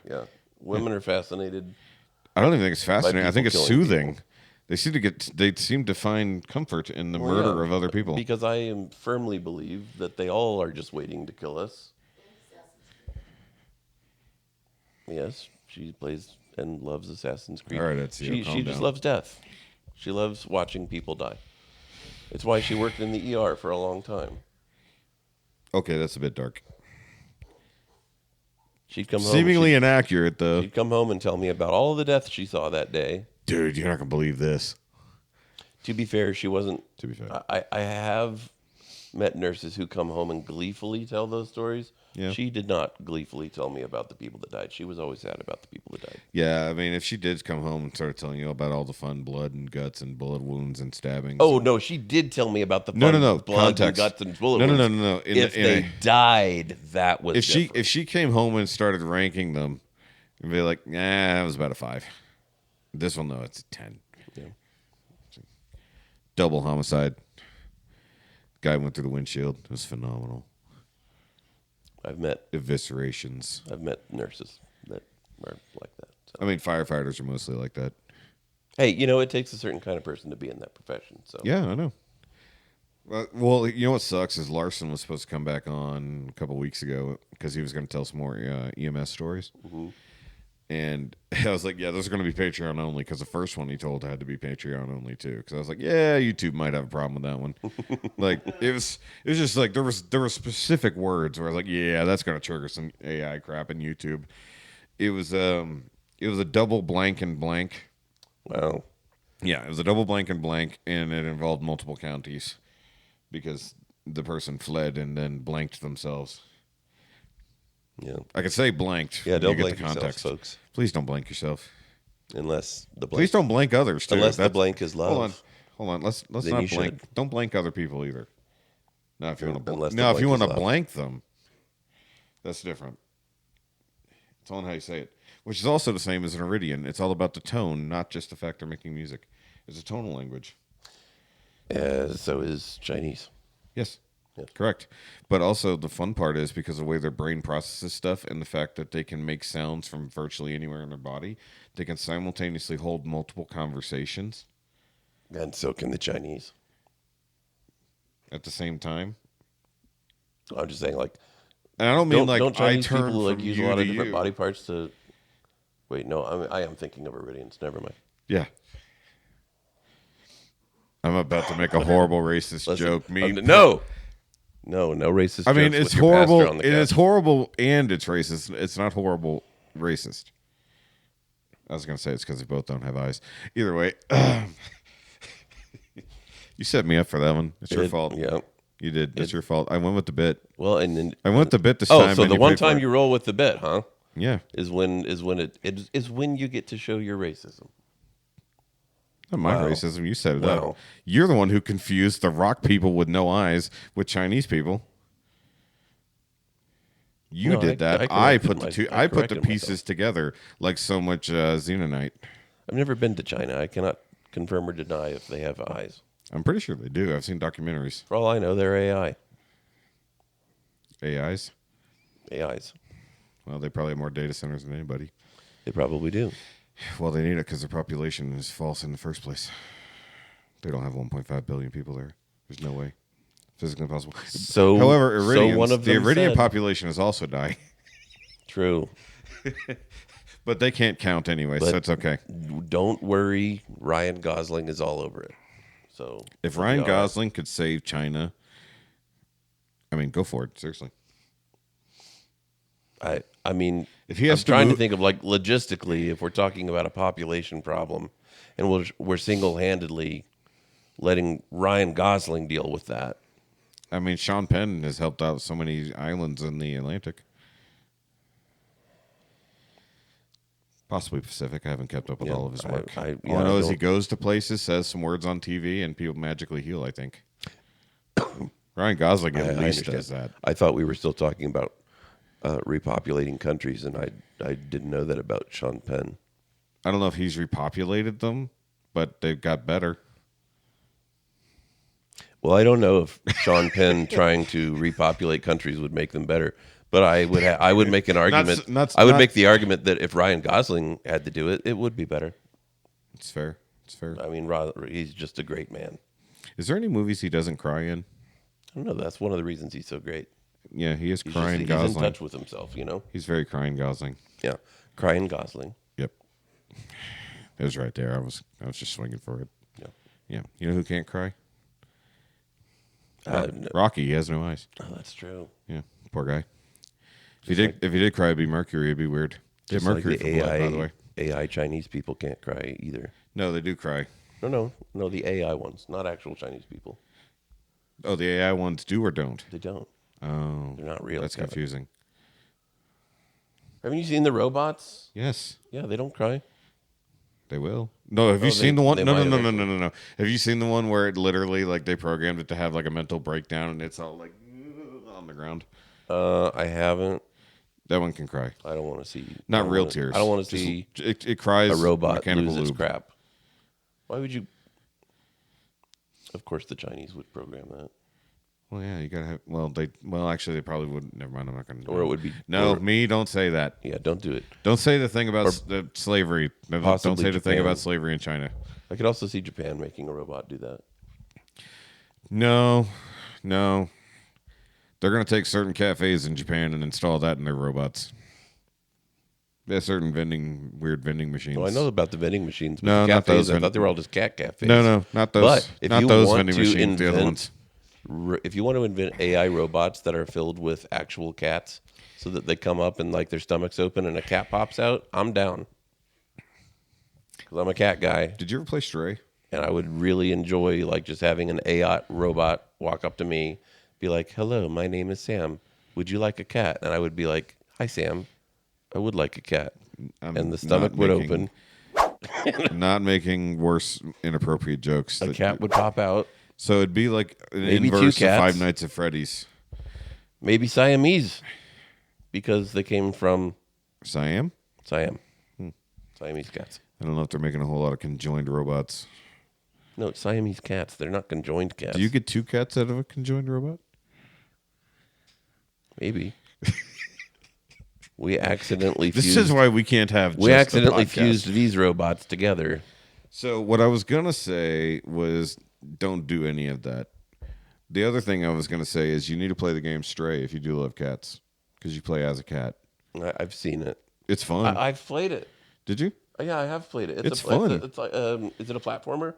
Yeah. Women are fascinated. I don't even think it's fascinating. I think it's people killing soothing. people. They seem to find comfort in the murder of other people. Because I firmly believe that they all are just waiting to kill us. Yes, she plays and loves Assassin's Creed. All right, Ezio, calm She just down. loves death. She loves watching people die. It's why she worked in the ER for a long time. Okay, that's a bit dark. She'd come home. Seemingly inaccurate, though. She'd come home and tell me about all the deaths she saw that day. Dude, you're not going to believe this. To be fair, she wasn't. To be fair. I have met nurses who come home and gleefully tell those stories. Yeah. She did not gleefully tell me about the people that died. She was always sad about the people that died. Yeah, I mean, if she did come home and start telling you about all the fun blood and guts and bullet wounds and stabbings. Oh, no, she did tell me about the fun No. blood and Context. guts and bullet No. wounds. If they died, that was different. If she came home and started ranking them and be like, nah, that was about a 5. This one, though, it's a 10. Yeah. Double homicide. Guy went through the windshield. It was phenomenal. I've met Eviscerations. nurses that are like that. So. I mean, firefighters are mostly like that. Hey, it takes a certain kind of person to be in that profession. So Yeah, I know. Well, you know what sucks is Larson was supposed to come back on a couple weeks ago because he was going to tell some more EMS stories. Mm-hmm. And I was like, yeah, those are going to be Patreon only because the first one he told had to be Patreon only too. Because I was like, yeah, YouTube might have a problem with that one. Like it was just like there were specific words where I was like, yeah, that's going to trigger some AI crap in YouTube. It was a double blank and blank. Wow. Yeah, it was a double blank and blank, and it involved multiple counties because the person fled and then blanked themselves. Yeah. I could say blanked. Yeah, when don't you get blank the yourselves, context. folks. Please don't blank yourself. Unless the blank. Please don't blank others too. Unless the blank is love. Hold on. Let's Then not you blank. should. Don't blank other people either. Now, if you want to, Unless the now if you blank want is to love. blank them, that's different. It's on how you say it, which is also the same as an Iridian. It's all about the tone, not just the fact they're making music. It's a tonal language. So is Chinese. Yes. Yeah. Correct. But also the fun part is because of the way their brain processes stuff and the fact that they can make sounds from virtually anywhere in their body, they can simultaneously hold multiple conversations And so can the Chinese. at the same time. I'm just saying, like, And I don't mean like don't I Chinese turn people like from use you a lot to of different you. body parts to? Wait, no, I am thinking of Iridians. Never mind. Yeah. I'm about to make a horrible racist Listen, joke. no racist. I mean, jokes it's with your pastor horrible. on the It is couch. horrible and it's racist. It's not horrible racist. I was going to say it's because they both don't have eyes. Either way, you set me up for that one. It's your fault. Yeah. You did. It's your fault. I went with the bit. Well, and then I went with the bit this time. so and the you one paid for time it. you roll with the bet, huh? Yeah. Is when you get to show your racism. Not my Wow. racism. You set it Wow. up. You're the one who confused the rock people with no eyes with Chinese people. You No, did that. I I corrected put the my- two. I I put the corrected pieces myself. together like so much xenonite. I've never been to China. I cannot confirm or deny if they have eyes. I'm pretty sure they do. I've seen documentaries. For all I know, they're AI. AIs. AIs. Well, they probably have more data centers than anybody. They probably do. Well, they need it because their population is false in the first place. They don't have 1.5 billion people there. There's no way. Physically impossible. So, However, one of the them Iridian said, population is also dying. True. But they can't count anyway, so But- it's okay. Don't worry, Ryan Gosling is all over it. So If it'll be Ryan all right. Gosling could save China, I mean, go for it. Seriously. I mean, If he has I'm to trying move- to think of like logistically, if we're talking about a population problem, and we're single-handedly letting Ryan Gosling deal with that. I mean, Sean Penn has helped out so many islands in the Atlantic. Possibly Pacific. I haven't kept up with Yeah, all of his work. I All I know is he don't- goes to places, says some words on TV, and people magically heal, I think. Ryan Gosling at I least understand. does that. I thought we were still talking about repopulating countries, and I didn't know that about Sean Penn. I don't know if he's repopulated them, but they've got better. Well, I don't know if Sean Penn trying to repopulate countries would make them better, but I would make an argument. I would make the argument that if Ryan Gosling had to do it, it would be better. It's fair. It's fair. I mean, he's just a great man. Is there any movies he doesn't cry in? I don't know. That's one of the reasons he's so great. Yeah, he is He's, crying he's Gosling. in touch with himself, you know? He's very crying Gosling. Yeah. Crying Gosling. Yep. It was right there. I was just swinging for it. Yeah. Yeah. You know who can't cry? No. Rocky. He has no eyes. Oh, that's true. Yeah. Poor guy. If he did cry, it'd be Mercury. It'd be weird. They have Just Mercury like for the blood, by the way. AI Chinese people can't cry either. No, they do cry. No, the AI ones, not actual Chinese people. Oh, the AI ones do or don't? They don't. Oh, They're not real. that's Kevin. confusing. Haven't you seen the robots? Yes, Yeah, they don't cry. they will. No, have you Oh, seen the one? they No, might no. Have you seen the one where it literally like they programmed it to have like a mental breakdown and it's all like on the ground? I haven't. That one can cry. I don't want to see. Not I don't real wanna- tears. I don't want to Just- see it cries. a robot mechanical lose its lube. crap. Why would you? Of course, the Chinese would program that. Well, yeah, you gotta have. Well, actually, they probably wouldn't. Never mind. I'm not gonna. Or it would be- No, or- me. Don't say that. Yeah, don't do it. Don't say the thing about the slavery. Don't possibly say the thing Japan. about slavery in China. I could also see Japan making a robot do that. No. They're going to take certain cafes in Japan and install that in their robots. They have certain weird vending machines. Well, I know about the vending machines. But No, the not cafes, those I vend- thought they were all just cat cafes. No, not those. But if not you those want vending to machines. The other invent- ones. If you want to invent AI robots that are filled with actual cats, so that they come up and like their stomachs open and a cat pops out, I'm down. Because I'm a cat guy, Did you ever play Stray? and I would really enjoy like just having an AI robot walk up to me, be like, "Hello, my name is Sam. Would you like a cat?" And I would be like, "Hi, Sam. I would like a cat." And the stomach would open. Not making worse inappropriate jokes. A cat would pop out. So it'd be like an Maybe two inverse of cats. Five Nights at Freddy's. Maybe Siamese, because they came from Siam? Siam. Siamese cats. I don't know if they're making a whole lot of conjoined robots. No, it's Siamese cats. They're not conjoined cats. Do you get two cats out of a conjoined robot? Maybe. We accidentally This fused. is why we can't have. We just a accidentally podcast. fused these robots together. So what I was gonna say was, don't do any of that. The other thing I was gonna say is, you need to play the game Stray if you do love cats, because you play as a cat. I've seen it. It's fun. I've played it. Did you? Yeah, I have played it. It's fun. It's like, is it a platformer?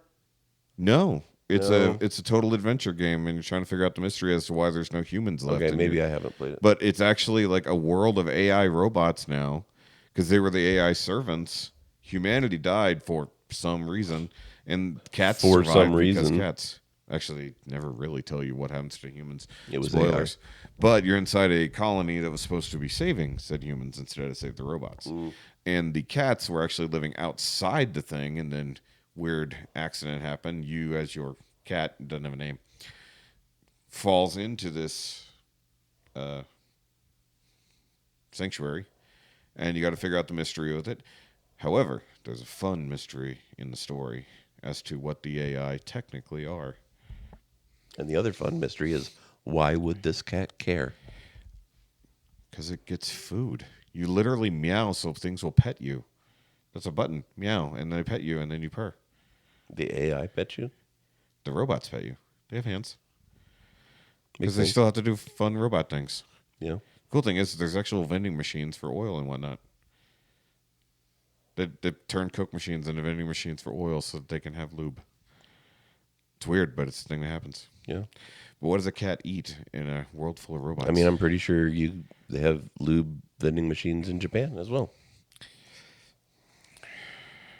No. It's No. a total adventure game, and you're trying to figure out the mystery as to why there's no humans left. Okay, in maybe here. I haven't played it. But it's actually like a world of AI robots now, because they were the AI servants. Humanity died for some reason, and cats For survived some because reason. cats actually never really tell you what happens to humans. It was Spoilers. But you're inside a colony that was supposed to be saving said humans instead of save the robots. And the cats were actually living outside the thing, and then weird accident happened. You, as your cat, doesn't have a name, falls into this sanctuary, and you got to figure out the mystery with it. However, there's a fun mystery in the story as to what the AI technically are. And the other fun mystery is, why would this cat care? Because it gets food. You literally meow so things will pet you. That's a button. Meow, and they pet you, and then you purr. The AI pet you? The robots pet you. They have hands. Because Makes they sense. still have to do fun robot things. Yeah. Cool thing is there's actual vending machines for oil and whatnot. They turn Coke machines into vending machines for oil so that they can have lube. It's weird, but it's the thing that happens. Yeah. But what does a cat eat in a world full of robots? I mean, I'm pretty sure they have lube vending machines in Japan as well.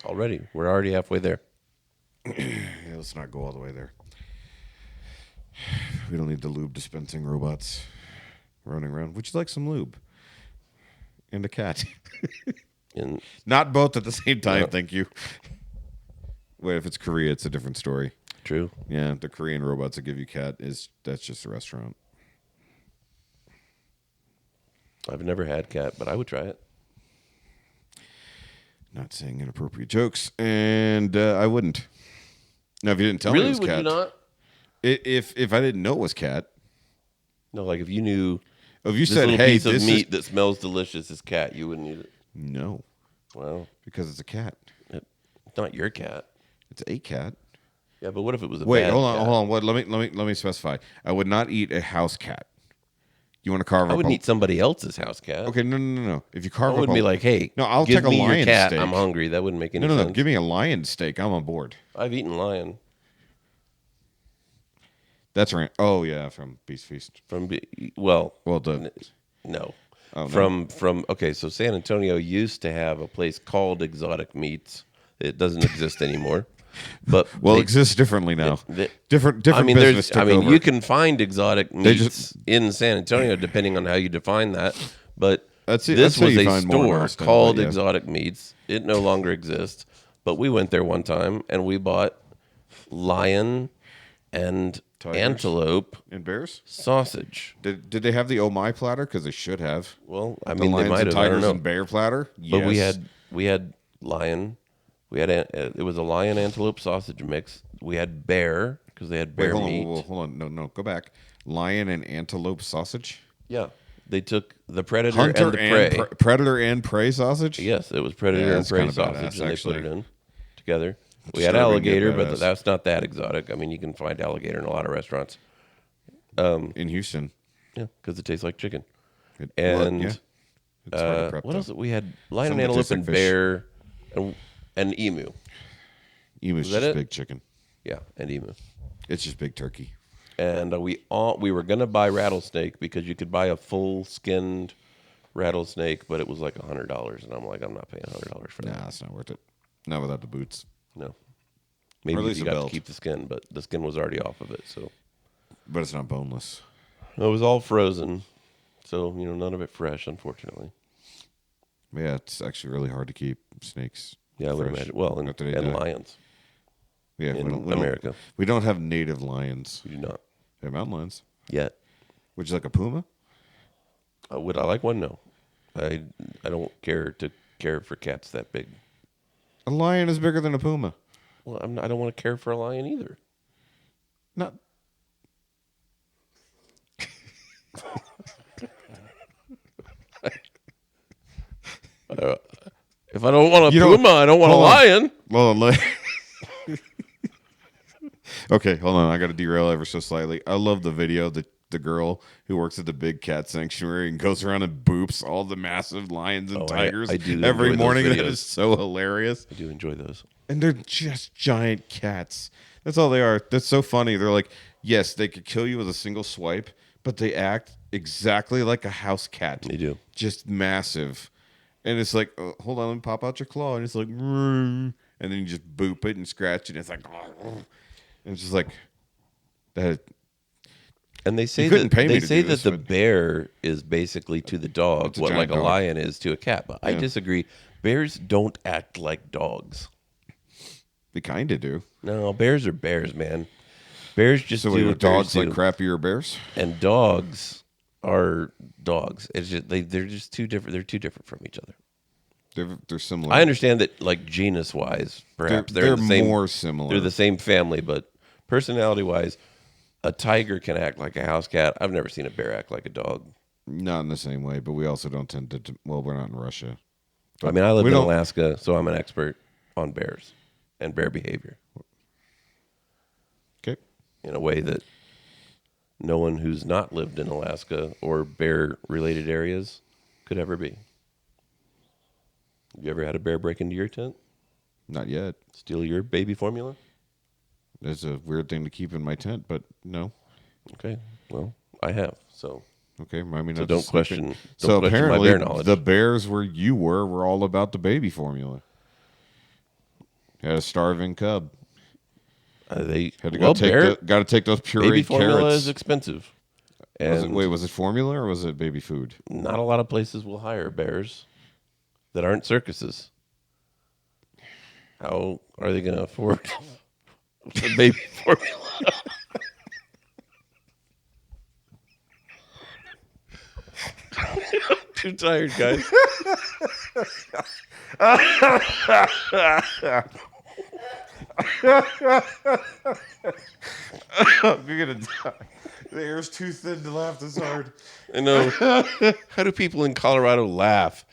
We're already halfway there. Yeah, let's not go all the way there. We don't need the lube dispensing robots running around. Would you like some lube? And a cat. And Not both at the same time, Yeah. thank you. Wait, if it's Korea, it's a different story. true. Yeah, the Korean robots that give you cat that's just a restaurant. I've never had cat, but I would try it. Not saying inappropriate jokes, and I wouldn't. Now, if you didn't tell me it Really? was Would cat, you not? If I didn't know it was cat, No, like if you knew if you this said, little "Hey, piece of this meat is that smells delicious is cat, you wouldn't eat it. no," Well, because it's a cat. it's not your cat. It's a cat. Yeah, but what if it was a Wait, bad hold on, cat? hold on. What? Let me specify. I would not eat a house cat. You want to carve I up? wouldn't eat somebody else's house cat. Okay, no. If you I carve up, wouldn't be like, hey, no, I'll give take a me your lion cat. steak. I'm hungry. That wouldn't make any no. sense. Give me a lion steak. I'm on board. I've eaten lion That's right. Oh yeah, from Beast Feast. well, Well, the no. Oh, no. From okay, so San Antonio used to have a place called Exotic Meats. It doesn't exist anymore. But well, they- it exists differently now. different I mean, business took over. you can find exotic meats just- in San Antonio depending on how you define that. But That's it. this That's how was you a find more in store Austin, called but yeah. Exotic Meats. It no longer exists. But we went there one time and we bought lion and Tigers. antelope and bears. sausage. Did they have the oh my platter? Because they should have. Well, I The mean, they lions might and have. I don't tigers know. and bear platter. But Yes. we had lion. We had it was a lion antelope sausage mix. We had bear because they had Wait, bear hold meat. on, hold on. No, go back. Lion and antelope sausage. Yeah, they took the predator Hunter and the prey. predator and prey sausage. Yes, it was predator Yeah, and that's prey kinda sausage, badass, and they actually. put it in together. We had Disturbing alligator, yet but badass. that's not that exotic. I mean, you can find alligator in a lot of restaurants. In Houston. Yeah, because it tastes like chicken. It- And yeah. It's hard to prep, what though. else? We had lion Some and of it antelope tastes like and fish. bear and emu. Emu's Is that just it? big chicken. Yeah, and emu. It's just big turkey. And we were gonna buy rattlesnake because you could buy a full skinned rattlesnake, but it was like $100, and I'm like, I'm not paying $100 for that. Nah, it's not worth it. Not without the boots. No, maybe Or at least you the got to belt. keep the skin, but the skin was already off of it, so But it's not boneless. it was all frozen. So none of it fresh, unfortunately. Yeah, it's actually really hard to keep snakes. Yeah, I would fresh imagine. Well, and after they die. lions Yeah, in we don't, America. we don't have native lions. We do not They're mountain lions. yet. Which is like a puma. Would I like one? No, I don't care for cats that big. A lion is bigger than a puma. Well, I don't want to care for a lion either. Not. If I don't want a You don't- puma, I don't want a hold on. lion. Well, okay, hold on. I got to derail ever so slightly. I love the video that the girl who works at the big cat sanctuary and goes around and boops all the massive lions and Oh, tigers I do every enjoy those morning. That videos. is so hilarious. I do enjoy those. And they're just giant cats. That's all they are. That's so funny. They're like, yes, they could kill you with a single swipe, but they act exactly like a house cat. They do. Just massive. And it's like, oh, hold on, let me pop out your claw. And it's like, and then you just boop it and scratch it. And it's like, and it's just like, that. And they say You couldn't that pay me they to say do that this, the but- bear is basically to the dog It's a what giant like a dog. lion is to a cat. But I Yeah. disagree. Bears don't act like dogs. They kind of do. No, bears are bears, man. Bears just So do wait, are what bears dogs like do. crappier bears? And dogs are dogs. It's just they're just too different. They're too different from each other. They're similar. I understand that, like genus wise, perhaps They're the same, more similar. They're the same family, but personality wise, a tiger can act like a house cat. I've never seen a bear act like a dog. Not in the same way, but we also don't tend to. Well, we're not in Russia. I mean, I lived we in don't- Alaska, so I'm an expert on bears and bear behavior Okay. in a way that no one who's not lived in Alaska or bear-related areas could ever be. Have you ever had a bear break into your tent? Not yet. Steal your baby formula? It's a weird thing to keep in my tent, but no. Okay, well, I have, so... Okay, I mean, So that's don't sleeping. question- don't So question my apparently, bear knowledge. the bears where you were all about the baby formula. Had a starving cub. They Had to well, go take bear, got to take those baby pureed formula carrots. is expensive. Was And was it formula or was it baby food? not a lot of places will hire bears that aren't circuses. How are they going to afford the baby formula? I'm too tired, guys. You're gonna die. The air's too thin to laugh this hard. I know. How do people in Colorado laugh?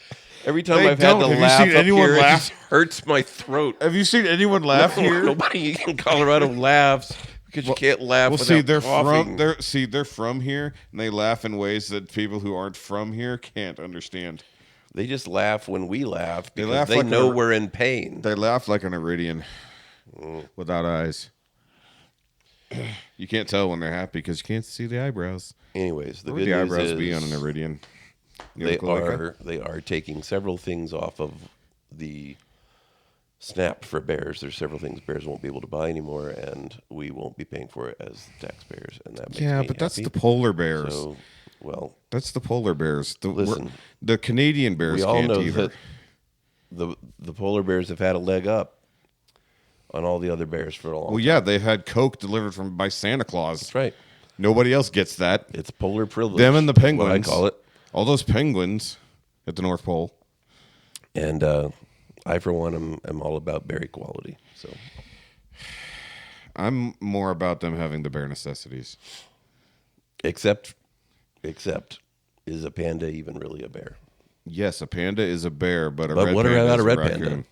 Every time They I've had don't. to Have you laugh seen up anyone here, laugh? it just hurts my throat. Have you seen anyone laugh here? Nobody in Colorado laughs because you can't laugh Well, without see, they're coughing. they're from here, and they laugh in ways that people who aren't from here can't understand. They just laugh when we laugh because laugh they like know a- we're in pain. They laugh like an Iridian without eyes. You can't tell when they're happy because you can't see the eyebrows. Anyways, the Where would good the news eyebrows is be on an Iridian? You they look like they are taking several things off of the SNAP for bears. There's several things bears won't be able to buy anymore, and we won't be paying for it as taxpayers, and that makes yeah, me but that's happy. the polar bears. So, well, That's the polar bears. Listen, The Canadian bears we all can't know either. that the polar bears have had a leg up on all the other bears for a long Well, time. yeah, they've had Coke delivered by Santa Claus. That's right. Nobody else gets that. It's polar privilege. Them and the what penguins. I call it. All those penguins at the North Pole. And I, for one, am all about bear equality. So I'm more about them having the bare necessities. except, is a panda even really a bear? Yes, a panda is a bear, but But red what panda about is a red raccoon. panda?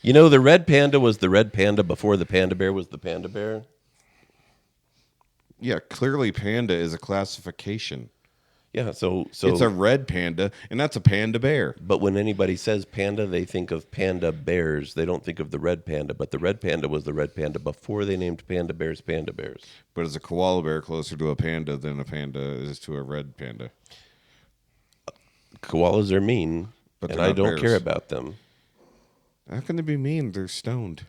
You know, the red panda was the red panda before the panda bear was the panda bear. Yeah, clearly panda is a classification. Yeah, so It's a red panda, and that's a panda bear. but when anybody says panda, they think of panda bears. They don't think of the red panda. But the red panda was the red panda before they named panda bears panda bears. But is a koala bear closer to a panda than a panda is to a red panda? Koalas are mean, But and they're I not don't bears. care about them. How can they be mean? They're stoned.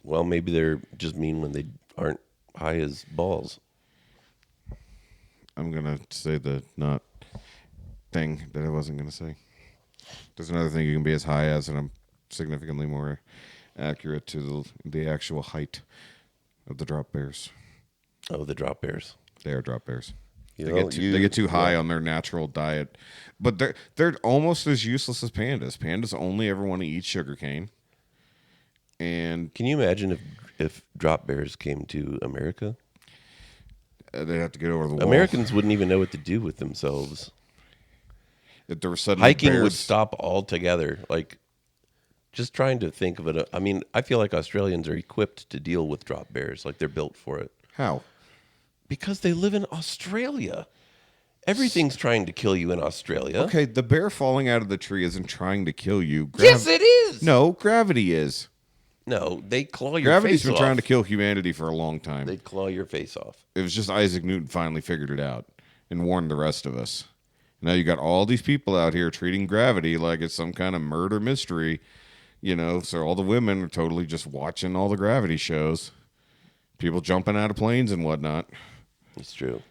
Well, maybe they're just mean when they aren't high as balls. I'm gonna say the not thing that I wasn't gonna say. There's another thing you can be as high as, and I'm significantly more accurate to the actual height of the drop bears. Oh, the drop bears. They are drop bears. You They know, get they get too high on their natural diet, but they're almost as useless as pandas. Pandas only ever want to eat sugarcane, and Can you imagine if drop bears came to America? they'd have to get over the wall. Americans wouldn't even know what to do with themselves. If there were suddenly Hiking would bears- stop altogether. Like, just trying to think of it. I mean, I feel like Australians are equipped to deal with drop bears. Like, they're built for it. How? Because they live in Australia. Everything's trying to kill you in Australia. Okay, the bear falling out of the tree isn't trying to kill you. Yes, it is. No, gravity is. No, they claw your Gravity's face been off. trying to kill humanity for a long time. They'd claw your face off. It was just Isaac Newton finally figured it out and warned the rest of us. Now you got all these people out here treating gravity like it's some kind of murder mystery, you know, so all the women are totally just watching all the gravity shows. People jumping out of planes and whatnot. It's true.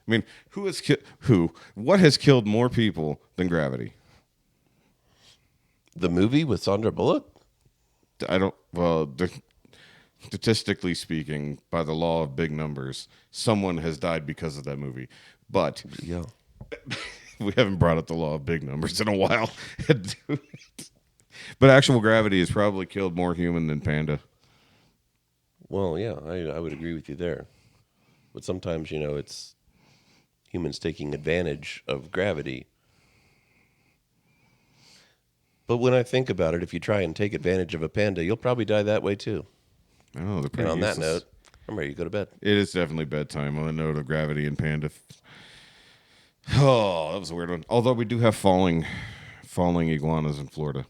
I mean, what has killed more people than gravity? The movie with Sandra Bullock? Statistically speaking, by the law of big numbers, someone has died because of that movie. But Yeah. we haven't brought up the law of big numbers in a while. But actual gravity has probably killed more human than panda. Well, yeah, I would agree with you there. But sometimes, you know, it's humans taking advantage of gravity. But when I think about it, if you try and take advantage of a panda, you'll probably die that way too. Oh, they're And pretty on that useless. note, I'm ready to go to bed. It is definitely bedtime on the note of gravity and panda. Oh, that was a weird one. Although we do have falling iguanas in Florida.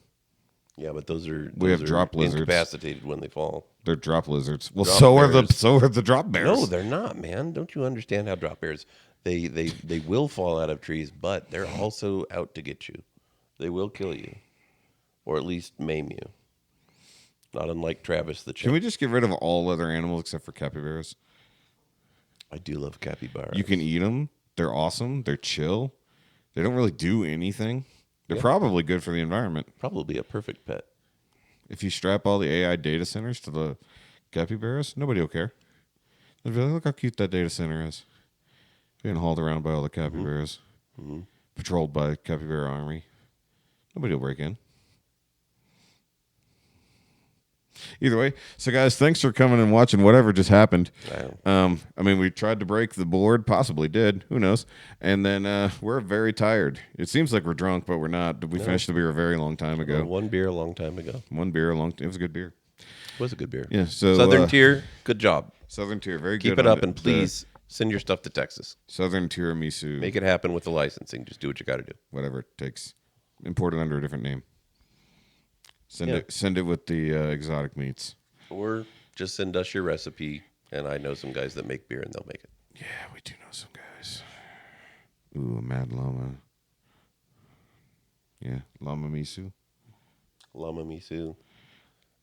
Yeah, but those are drop lizards. incapacitated when they fall. They're drop lizards. Well, Drop so bears. are the drop bears. No, they're not, man. Don't you understand how drop bears? They will fall out of trees, but they're also out to get you. They will kill you, or at least maim you. Not unlike Travis the chimp. Can we just get rid of all other animals except for capybaras? I do love capybaras. You can eat them. They're awesome. They're chill. They don't really do anything. They're probably good for the environment. Probably a perfect pet. If you strap all the AI data centers to the capybaras, nobody will care. They'll be like, look how cute that data center is. Being hauled around by all the capybaras. Patrolled by capybara army. Nobody will break in. Either way, so guys, thanks for coming and watching whatever just happened. I mean, we tried to break the board, possibly did, who knows? And then we're very tired. It seems like we're drunk, but we're not. We finished the beer a very long time ago. One beer a long time ago. It was a good beer. It was a good beer. Yeah. So Southern Tier, good job. Southern Tier, very Keep good. it up, and please send your stuff to Texas. Southern Tiramisu, Make it happen with the licensing. Just do what you got to do. whatever it takes. Import it under a different name. Yeah. Send it with the exotic meats. Or just send us your recipe, and I know some guys that make beer, and they'll make it. Yeah, we do know some guys. Ooh, a mad llama. Yeah, llama miso. Llama miso.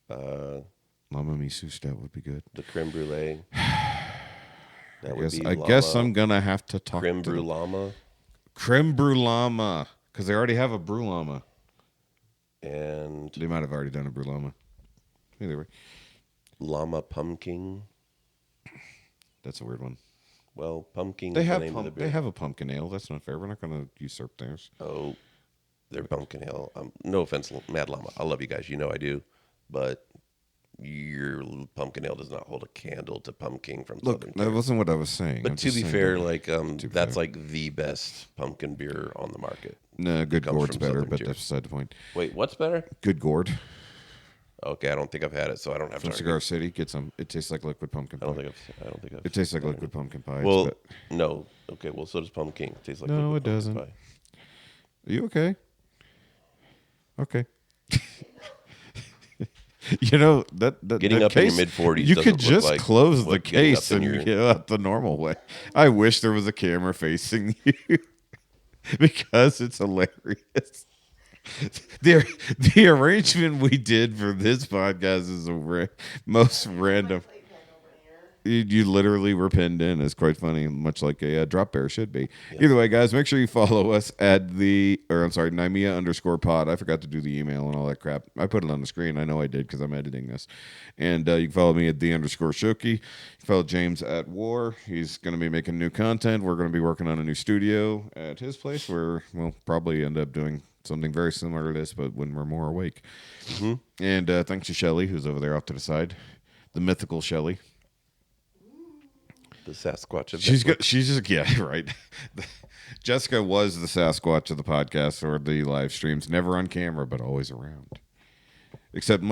Llama miso stout would be good. The creme brulee. That would be I guess I'm gonna have to talk creme to brulee llama creme brulee llama because they already have a brew llama. and They might have already done a brew llama. Either way, llama pumpkin. that's a weird one. Well, pumpkin. They is have the name of the beer. they have a pumpkin ale. That's not fair. We're not gonna usurp theirs. Oh, they're pumpkin ale. No offense, Mad Llama. I love you guys. You know I do, but your pumpkin ale does not hold a candle to pumpkin from Look, Southern that Tier. wasn't what I was saying. But I'm to just be saying fair, that- like be that's fair. like the best pumpkin beer on the market. No, good comes gourd's from better, Southern but Tier. that's beside the point. Wait, what's better? Good gourd Okay, I don't think I've had it, so I don't have from to. Cigar argue. City. Get some. It tastes like liquid pumpkin pie. I don't think I've. It tastes like liquid pumpkin pie. Well, It's no. Okay, well, so does pumpkin. It tastes like No, liquid it pumpkin doesn't. pie. Are you okay? Okay. You know that Getting the up in your case, mid-40s you doesn't could look just like close the what getting case up in and your- get out the normal way. I wish there was a camera facing you because it's hilarious. The arrangement we did for this podcast is the most random. Plate pen over here. You literally were pinned in. It's quite funny, much like a drop bear should be. Either way, guys, make sure you follow us at Nimea_pod. I forgot to do the email and all that crap. I put it on the screen. I know I did because I'm editing this. And you can follow me at _SHOKY. You can follow James at War. He's going to be making new content. We're going to be working on a new studio at his place where we'll probably end up doing something very similar to this, but when we're more awake. And thanks to Shelly, who's over there off to the side. The mythical Shelly. The Sasquatch of She's Network. got. She's just yeah, right. Jessica was the Sasquatch of the podcast or the live streams, never on camera, but always around. Except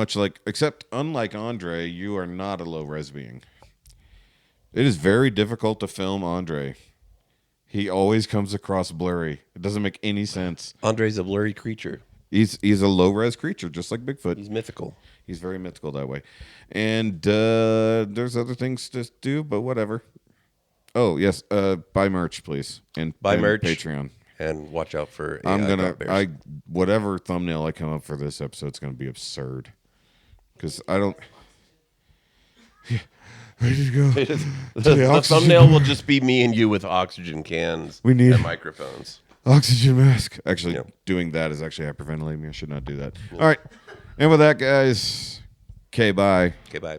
unlike Andre, you are not a low res being. It is very difficult to film Andre. He always comes across blurry. It doesn't make any sense. Andre's a blurry creature. He's a low res creature, just like Bigfoot. He's mythical. He's very mythical that way. And there's other things to do, but whatever. Oh, yes. Buy merch, please. And Buy and merch. Patreon. And watch out for AI I'm going drop bears. to, whatever thumbnail I come up for this episode is going to be absurd. Because I don't. Yeah. Ready to go. The oxygen thumbnail will bar. just be me and you with oxygen cans We need- and microphones. Oxygen mask. Actually, Yeah. doing that is actually hyperventilating me. I should not do that. All right. And with that, guys, okay, bye. Okay, bye.